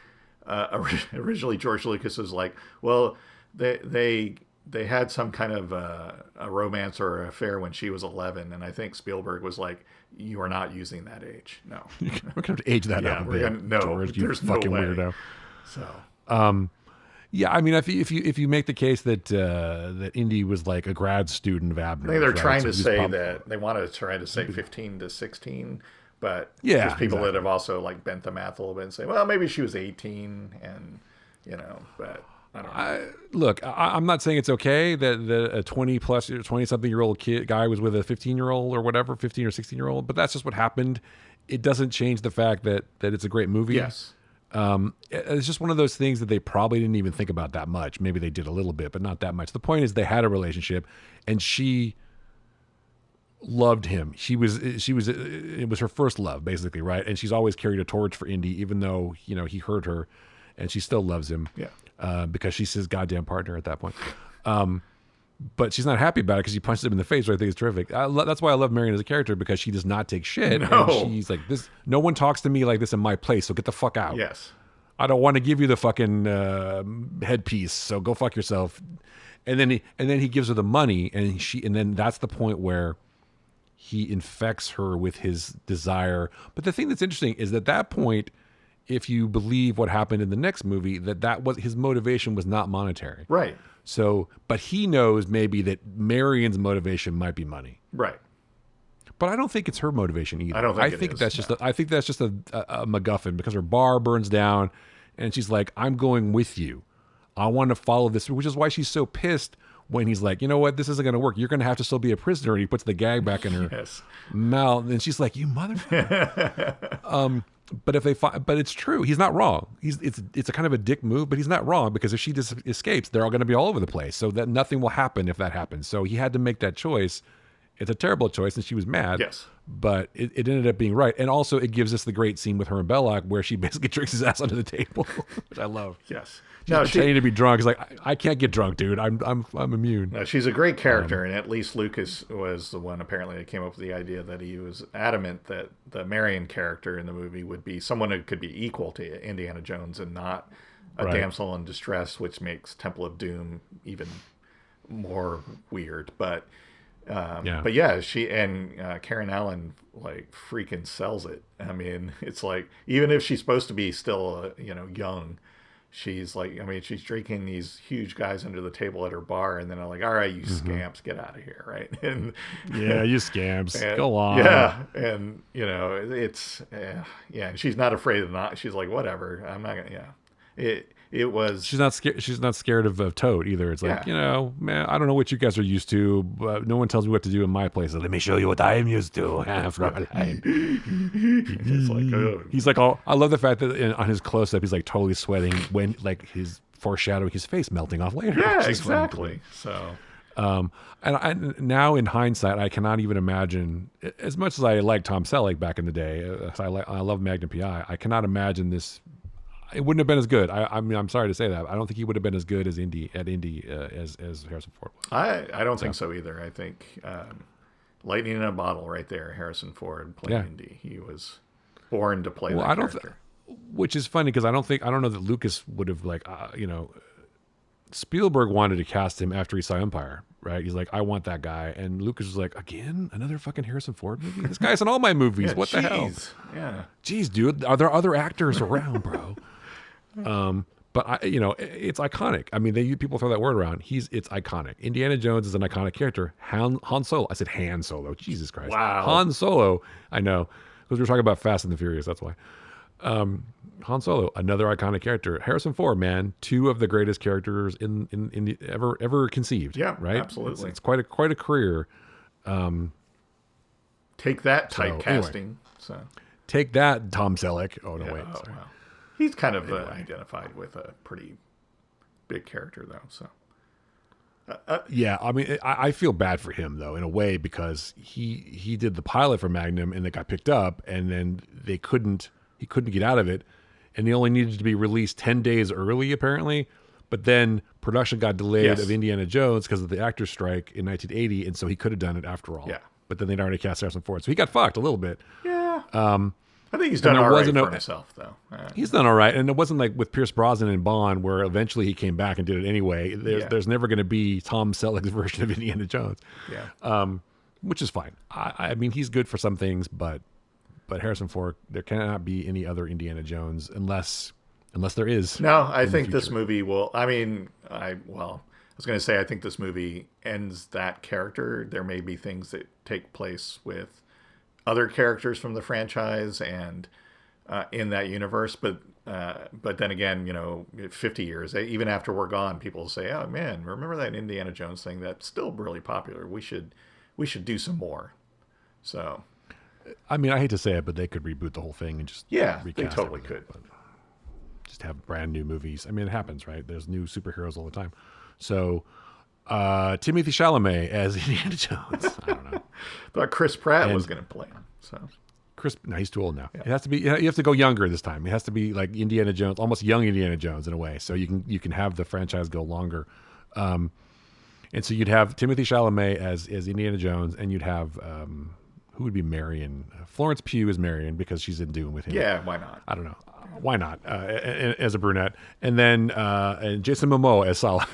originally George Lucas was like, well, they had some kind of a romance or affair when she was 11, and I think Spielberg was like, "You are not using that age. No, we're gonna have to age that up a bit. George, you fucking weirdo." So yeah, I mean, if you make the case that Indy was like a grad student of Abner, I think they're trying to say that they want to try to say 15 to 16. But there's people that have also like bent the math a little bit and say, well, maybe she was 18, and but I don't know. Look, I'm not saying it's okay that a 20-something-year-old guy was with a 15-year-old or whatever, 15 or 16-year-old, but that's just what happened. It doesn't change the fact that it's a great movie. Yes. It's just one of those things that they probably didn't even think about that much. Maybe they did a little bit, but not that much. The point is they had a relationship, and she loved him. It was her first love, basically, right? And she's always carried a torch for Indy, even though he hurt her, and she still loves him. Yeah. Because she's his goddamn partner at that point. But she's not happy about it because she punches him in the face, which I think is terrific. That's why I love Marion as a character, because she does not take shit. No. And she's like, this. No one talks to me like this in my place, so get the fuck out. Yes. I don't want to give you the fucking headpiece, so go fuck yourself. And then he gives her the money, and then that's the point where he infects her with his desire. But the thing that's interesting is that point, if you believe what happened in the next movie, that was his motivation was not monetary. Right. So, but he knows maybe that Marion's motivation might be money. Right. But I don't think it's her motivation either. I don't think that's just I think that's just a MacGuffin, because her bar burns down, and she's like, "I'm going with you. I want to follow this," which is why she's so pissed when he's like, "You know what? This isn't going to work. You're going to have to still be a prisoner." And he puts the gag back in her Yes. mouth, and she's like, "You motherfucker." But it's true. He's not wrong. It's a kind of a dick move, but he's not wrong, because if she just escapes, they're all going to be all over the place. So that nothing will happen if that happens. So he had to make that choice. It's a terrible choice, and she was mad. Yes. But it ended up being right. And also, it gives us the great scene with her and Belloc where she basically drinks his ass under the table, which I love. Yes. She's pretending to be drunk. He's like, I can't get drunk, dude. I'm immune. No, she's a great character, and at least Lucas was the one apparently that came up with the idea that he was adamant that the Marion character in the movie would be someone who could be equal to Indiana Jones and not a damsel in distress, which makes Temple of Doom even more weird. But she and Karen Allen like freaking sells it. I mean, it's like, even if she's supposed to be still young, she's like, she's drinking these huge guys under the table at her bar, and then I'm like, all right, you scamps, get out of here, right? And yeah, you scamps, go on. Yeah, and it's and she's not afraid of not. She's like, whatever, I'm not gonna. Yeah, it was. She's not scared. She's not scared of Toad either. It's like, man, I don't know what you guys are used to, but no one tells me what to do in my place. Let me show you what I am used to. It's like, oh. He's like, oh, I love the fact that on his close up, he's like totally sweating when like his foreshadowing his face melting off later. Yeah, exactly. So. Now in hindsight, I cannot even imagine, as much as I like Tom Selleck back in the day, I love Magnum PI. I cannot imagine this. It wouldn't have been as good. I mean, I'm sorry to say that. I don't think he would have been as good as Indy as Harrison Ford was. I don't think so either. I think lightning in a bottle right there. Harrison Ford playing Indy. He was born to play that character. Which is funny, because I don't know that Lucas would have Spielberg wanted to cast him after he saw Empire, right? He's like, I want that guy. And Lucas was like, again, another fucking Harrison Ford movie? This guy's in all my movies. What the hell? Yeah. Jeez, dude, are there other actors around, bro? But it's iconic. I mean, people throw that word around. It's iconic. Indiana Jones is an iconic character. Han Solo. I said Han Solo. Jesus Christ. Wow. Han Solo. I know, because we were talking about Fast and the Furious. That's why. Han Solo, another iconic character. Harrison Ford, man, two of the greatest characters in the ever conceived. Yeah, right. Absolutely. It's quite a career. Take that typecasting. Anyway, take that, Tom Selleck. Oh no, wait. Sorry. Wow. He's kind of identified with a pretty big character, though. So. Yeah, I mean, I feel bad for him though, in a way, because he did the pilot for Magnum and it got picked up, and then he couldn't get out of it, and he only needed to be released 10 days early apparently. But then production got delayed of Indiana Jones because of the actors' strike in 1980, and so he could have done it after all. Yeah. But then they'd already cast Harrison Ford, so he got fucked a little bit. Yeah. I think he's done all right for himself, though. He's done all right, and it wasn't like with Pierce Brosnan and Bond, where eventually he came back and did it anyway. There's never going to be Tom Selleck's version of Indiana Jones. Yeah. Which is fine. I mean, he's good for some things, but Harrison Ford, there cannot be any other Indiana Jones unless there is. No, I think this movie will. I mean, I was going to say, I think this movie ends that character. There may be things that take place with other characters from the franchise and in that universe, but then again, 50 years, even after we're gone, people will say, "Oh man, remember that Indiana Jones thing? That's still really popular. We should do some more." So, I mean, I hate to say it, but they could reboot the whole thing and just recast they totally could. Just have brand new movies. I mean, it happens, right? There's new superheroes all the time. So, Timothy Chalamet as Indiana Jones. I don't know. Thought Chris Pratt And was going to play him. So Chris, no, he's too old now. yeah. It has to be. You have to go younger this time. It has to be like Indiana Jones, almost young Indiana Jones in a way. So you can have the franchise go longer. And so you'd have Timothy Chalamet as Indiana Jones, and you'd have who would be Marion? Florence Pugh is Marion because she's in Dune with him. Yeah, why not? I don't know. Why not? As a brunette. And then and Jason Momoa as Salah.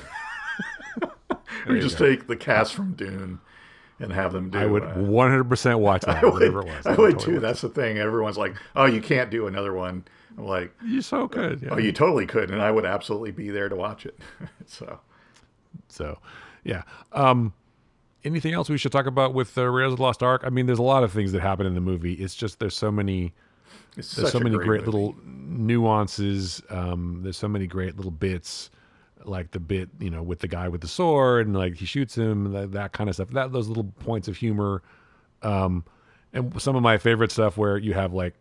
We just take the cast from Dune and have them do. I would 100% watch that, whatever it was. I would too. That's the thing. Everyone's like, "Oh, you can't do another one." I'm like, You so could. Yeah. "Oh, you totally could," and I would absolutely be there to watch it. So, yeah. Anything else we should talk about with Raiders of the Lost Ark? I mean, there's a lot of things that happen in the movie. It's just there's so many great little nuances. There's so many great little bits, like the bit with the guy with the sword and like he shoots him, that kind of stuff. Those little points of humor, and some of my favorite stuff where you have like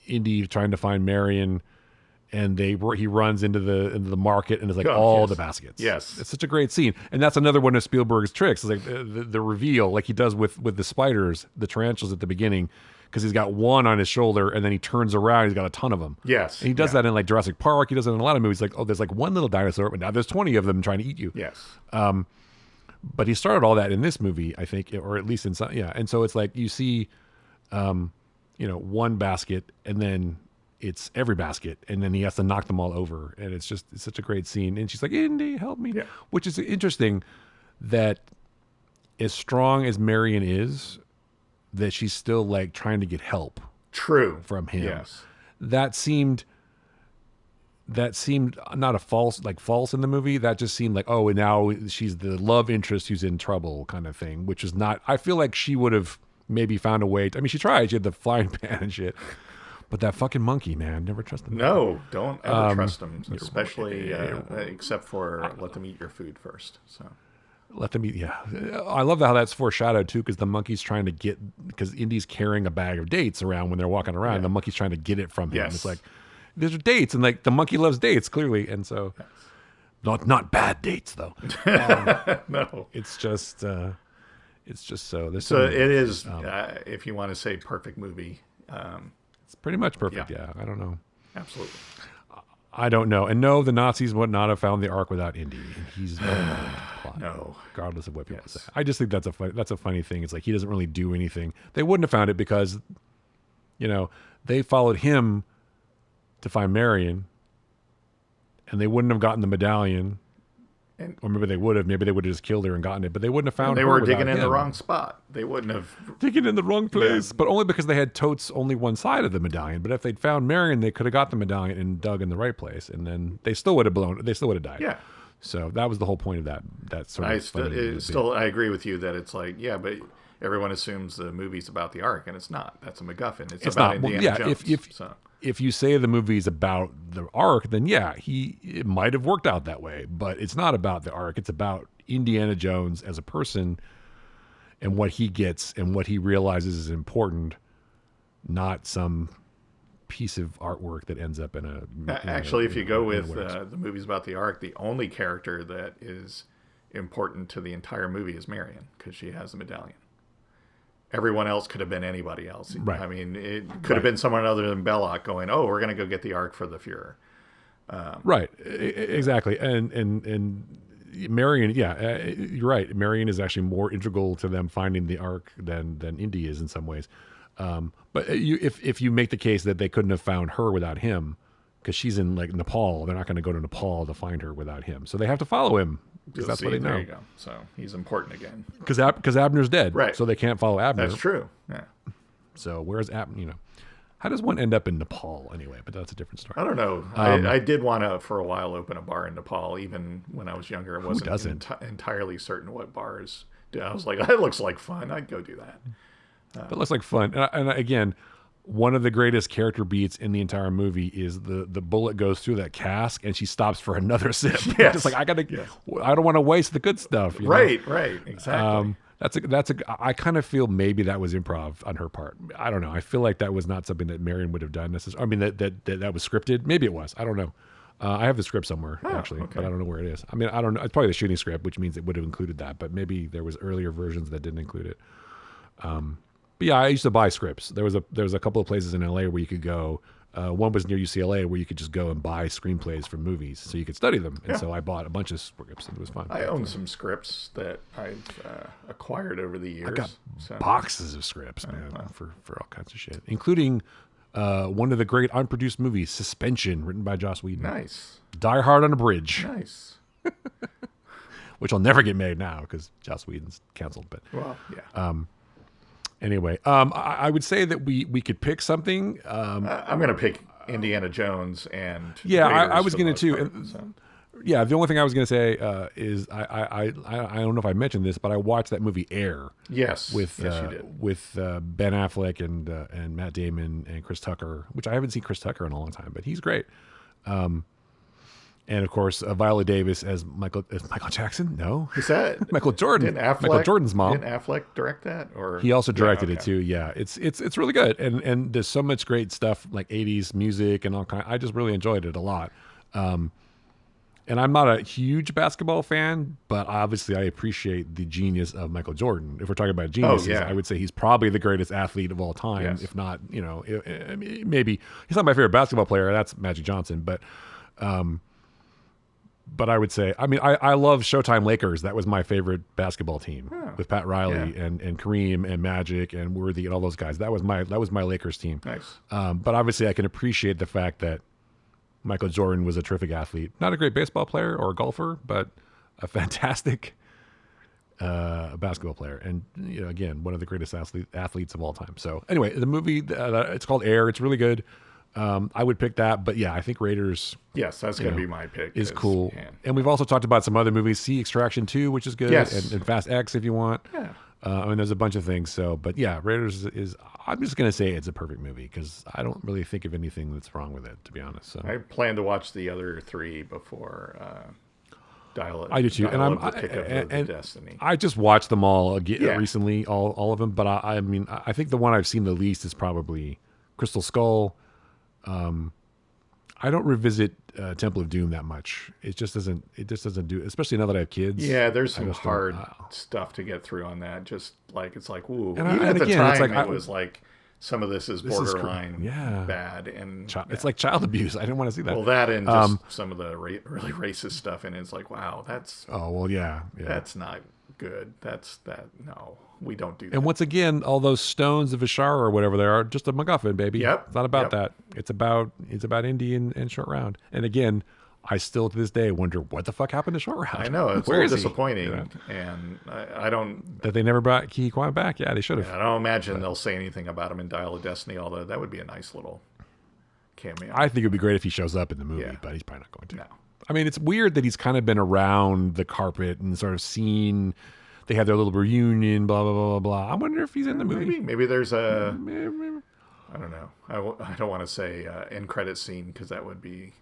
Indy trying to find Marion. And he runs into the market and it's like the baskets. Yes, it's such a great scene, and that's another one of Spielberg's tricks. It's like the reveal, like he does with the spiders, the tarantulas at the beginning, because he's got one on his shoulder and then he turns around, he's got a ton of them. Yes, and he does that in like Jurassic Park. He does it in a lot of movies. Like there's like one little dinosaur, but now there's 20 of them trying to eat you. Yes, but he started all that in this movie, I think, or at least in some. Yeah, and so it's like you see, one basket and then it's every basket, and then he has to knock them all over, and it's such a great scene. And she's like, "Indy, help me," which is interesting. That as strong as Marion is, that she's still like trying to get help. True. From him. Yes. That seemed not false in the movie. That just seemed like, oh, and now she's the love interest who's in trouble kind of thing, which is not. I feel like she would have maybe found a way. I mean, she tried. She had the flying pan and shit. But that fucking monkey, man, never trust him. No, don't ever trust them, especially except for let them eat your food first. So let them eat. Yeah, I love how that's foreshadowed too, because the monkey's trying to because Indy's carrying a bag of dates around when they're walking around. And the monkey's trying to get it from him. Yes. It's like these are dates, and like the monkey loves dates clearly, and so not bad dates though. No, it's just so. So it is, if you want to say perfect movie. It's pretty much perfect. Yeah. I don't know. Absolutely. I don't know. And no, the Nazis would not have found the Ark without Indy. And he's plot, no, regardless of what people say. I just think that's a funny thing. It's like he doesn't really do anything. They wouldn't have found it because, they followed him to find Marion, and they wouldn't have gotten the medallion. Or maybe they would have. Maybe they would have just killed her and gotten it. But they wouldn't have found her. They were digging in the wrong spot. They wouldn't have digging in the wrong place. Yeah. But only because they had totes only one side of the medallion. But if they'd found Marion, they could have got the medallion and dug in the right place, and then they still would have They still would have died. Yeah. So that was the whole point of that sort of. I agree with you that it's like but everyone assumes the movie's about the Ark, and it's not. That's a MacGuffin. It's about not. Indiana Jones. If you say the movie's about the Ark, then it might have worked out that way. But it's not about the Ark. It's about Indiana Jones as a person and what he gets and what he realizes is important, not some piece of artwork that ends up in a. Actually, if you go with the movies about the Ark, the only character that is important to the entire movie is Marion, because she has the medallion. Everyone else could have been anybody else. Right. I mean, it could have been someone other than Belloc going, "Oh, we're going to go get the Ark for the Fuhrer." Right. Exactly. And Marion, you're right. Marion is actually more integral to them finding the Ark than Indy is in some ways. But if you make the case that they couldn't have found her without him, because she's in like Nepal, they're not going to go to Nepal to find her without him. So they have to follow him. Because that's what they know. There you go. So he's important again. Because Abner's dead, right? So they can't follow Abner. That's true. Yeah. So where's Abner? How does one end up in Nepal anyway? But that's a different story. I don't know. I did want to for a while open a bar in Nepal. Even when I was younger, I wasn't entirely certain what bars. I was like, that looks like fun. I'd go do that. That looks like fun. And again, one of the greatest character beats in the entire movie is the bullet goes through that cask and she stops for another sip. Yes. Just like I don't want to waste the good stuff. Right, exactly. I kind of feel maybe that was improv on her part. I don't know. I feel like that was not something that Marion would have done necessarily. I mean that was scripted. Maybe it was. I don't know. I have the script somewhere Oh, actually, okay. but I don't know where it is. I mean, I don't know. It's probably the shooting script, which means it would have included that, but maybe there was earlier versions that didn't include it. But yeah, I used to buy scripts. There was a couple of places in LA where you could go. One was near UCLA where you could just go and buy screenplays from movies, so you could study them. And Yeah. so I bought a bunch of scripts, and it was fun. I own some scripts that I've acquired over the years. I got so. boxes of scripts, man, wow. for all kinds of shit, including one of the great unproduced movies, Suspension, written by Joss Whedon. Nice. Die Hard on a Bridge, Nice. which will never get made now because Joss Whedon's canceled. But Well, yeah. anyway, I would say that we could pick something. I'm going to pick Indiana Jones and Yeah, I Raiders was for the going most to too. part, And, so. yeah, the only thing I was going to say is I don't know if I mentioned this, but I watched that movie Air Yes. with yes, you did. Ben Affleck and Matt Damon and Chris Tucker, which I haven't seen Chris Tucker in a long time, but he's great. And of course, Viola Davis as Michael Jackson. No, Is that Michael Jordan. Didn't Affleck, Michael Jordan's mom. Didn't Affleck direct that? Or He also directed Yeah, it okay. too. Yeah, it's really good, and there's so much great stuff like '80s music and all kind. I just really enjoyed it a lot. And I'm not a huge basketball fan, but obviously I appreciate the genius of Michael Jordan. If we're talking about geniuses, yeah. I would say he's probably the greatest athlete of all time. Yes. If not, I mean, maybe he's not my favorite basketball player. That's Magic Johnson, but I would say, I mean, I love Showtime Lakers. That was my favorite basketball team with Pat Riley and Kareem and Magic and Worthy and all those guys. That was my Lakers team. Nice. But obviously, I can appreciate the fact that Michael Jordan was a terrific athlete. Not a great baseball player or golfer, but a fantastic basketball player. And again, one of the greatest athletes of all time. So anyway, the movie it's called Air. It's really good. I would pick that, but yeah, I think Raiders Yes, that's going to be my pick. is cool. Man. And we've also talked about some other movies, Sea Extraction 2, which is good, Yes. and Fast X if you want. Yeah. I mean, there's a bunch of things. So, but yeah, Raiders is. I'm just gonna say it's a perfect movie because I don't really think of anything that's wrong with it, to be honest. So I plan to watch the other three before I do too, and Dial Up the Pick of and Destiny. I just watched them all Yeah. recently, all of them. But I mean, I think the one I've seen the least is probably Crystal Skull. I don't revisit Temple of Doom that much. It just doesn't. It just doesn't do. Especially now that I have kids. Yeah, there's some just don't- hard stuff to get through on that. Just like it's like, ooh. And Even at the again, time, it's like, it was like some of this is borderline yeah. bad, and It's like child abuse. I didn't want to see that. well, that and just some of the really racist stuff, and it's like, wow, that's Oh well, yeah. that's not good. That's that. No, we don't do that. And once again, all those stones of Ishara or whatever they are, just a MacGuffin, baby. Yep. It's not about Yep. that. It's about Indy and Short Round. And again, I still to this day wonder what the fuck happened to Short Round. I know it's Where a is little he? disappointing, You know? and I don't. That they never brought Key Kwan back. Yeah, they should have. I don't imagine they'll say anything about him in Dial of Destiny. Although that would be a nice little cameo. I think it'd be great if he shows up in the movie, Yeah. but he's probably not going to. No. I mean, it's weird that he's kind of been around the carpet and sort of seen. They had their little reunion, blah blah blah blah blah. I wonder if he's in the movie. Maybe there's a. I don't know. I don't want to say end credit scene because that would be.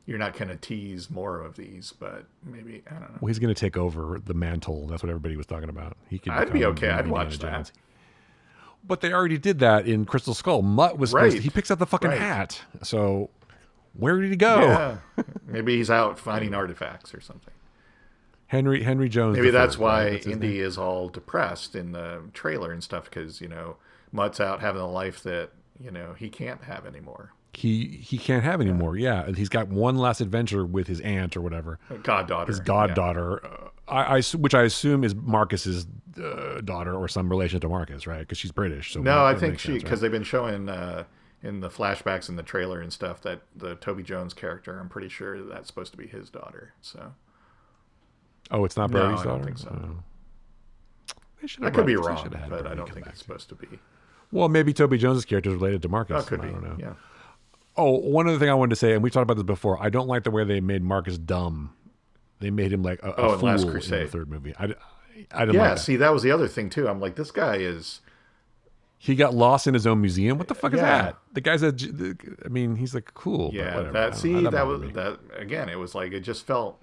You're not going to tease more of these, but maybe I don't know. Well, he's going to take over the mantle. That's what everybody was talking about. He could. I'd be become okay. I'd Indiana watch Jones. that. But they already did that in Crystal Skull. Mutt was supposed to, Right. he picks up the fucking Right. hat. So where did he go? Yeah, maybe he's out finding artifacts or something. Henry Jones. Maybe the that's third, why right? That's his name. Indy is all depressed in the trailer and stuff because Mutt's out having a life that he can't have anymore. He can't have anymore. Yeah, and he's got one last adventure with his aunt or whatever. Goddaughter. His goddaughter, which I assume is Marcus's daughter or some relation to Marcus, right? Because she's British. So No, I that think makes she sense, because right? they've been showing in the flashbacks in the trailer and stuff that the Toby Jones character. I'm pretty sure that's supposed to be his daughter. So Oh, it's not No, Brody's I daughter. don't think so. They should I have could be brought- they wrong, should have had but Brody I don't come think back it's too. supposed to be. Well, maybe Toby Jones's character is related to Marcus. Oh, could I be. don't know. Yeah. Oh, one other thing I wanted to say, and we talked about this before. I don't like the way they made Marcus dumb. They made him like a in fool Last in the Crusade. third movie. I didn't Yeah. like that. See, that was the other thing too. I'm like, this guy is. He got lost in his own museum. What the fuck is Yeah. that? The guy's I mean, he's like cool. Yeah. but whatever. I That don't- see, that bothered was me. that again. It was like it just felt.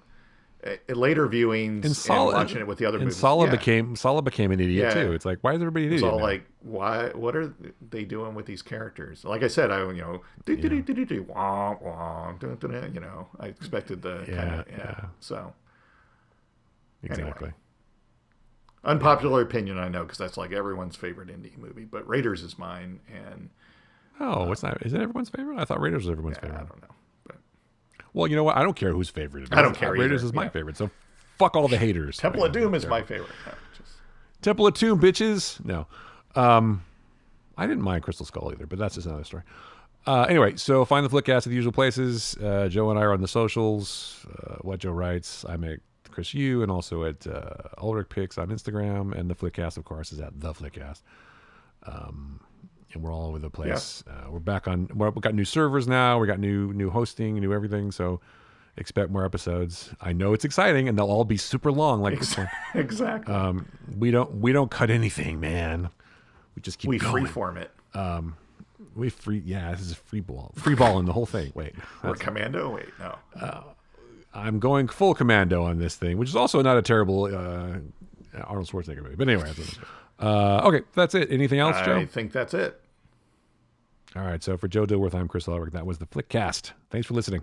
later And viewings and Sala watching it with the other and movies. Yeah, Sala became an idiot yeah. too. It's like, why is everybody an It was idiot all now? like, why? What are they doing with these characters? Like I said, Yeah, wah, wah, I expected the kind yeah, of yeah, So anyway, exactly. unpopular opinion, I know, because that's like everyone's favorite indie movie, but Raiders is mine, and Oh, it's not. Is it everyone's favorite? I thought Raiders was everyone's yeah, I favorite. don't know, but Well, you know what? I don't care whose favorite it I is. don't care Raiders either. is my Yeah, favorite. So fuck all the haters. Temple of Doom is Terrible. my favorite. No, just, Temple of Doom, bitches. No, um, I didn't mind Crystal Skull either, but that's just another story. Anyway, so find the Flickcast at the usual places. Joe and I are on the socials. What Joe writes, I'm at Chris U, and also at Ulrich Picks on Instagram, and the Flickcast, of course, is at TheFlickcast. And we're all over the yeah, place. We're back on. We've got new servers now. We got new hosting, new everything. So expect more episodes. I know it's exciting, and they'll all be super long, like this one. exactly. We don't cut anything, man. We just keep We going. freeform it. This is free ball in the whole thing. Wait, Or Commando? Wait, no. I'm going full commando on this thing, which is also not a terrible Arnold Schwarzenegger movie. But anyway, okay, that's it. Anything else, Joe? I think that's it. All right. So for Joe Dilworth, I'm Chris Ulrich. That was the Flickcast. Thanks for listening.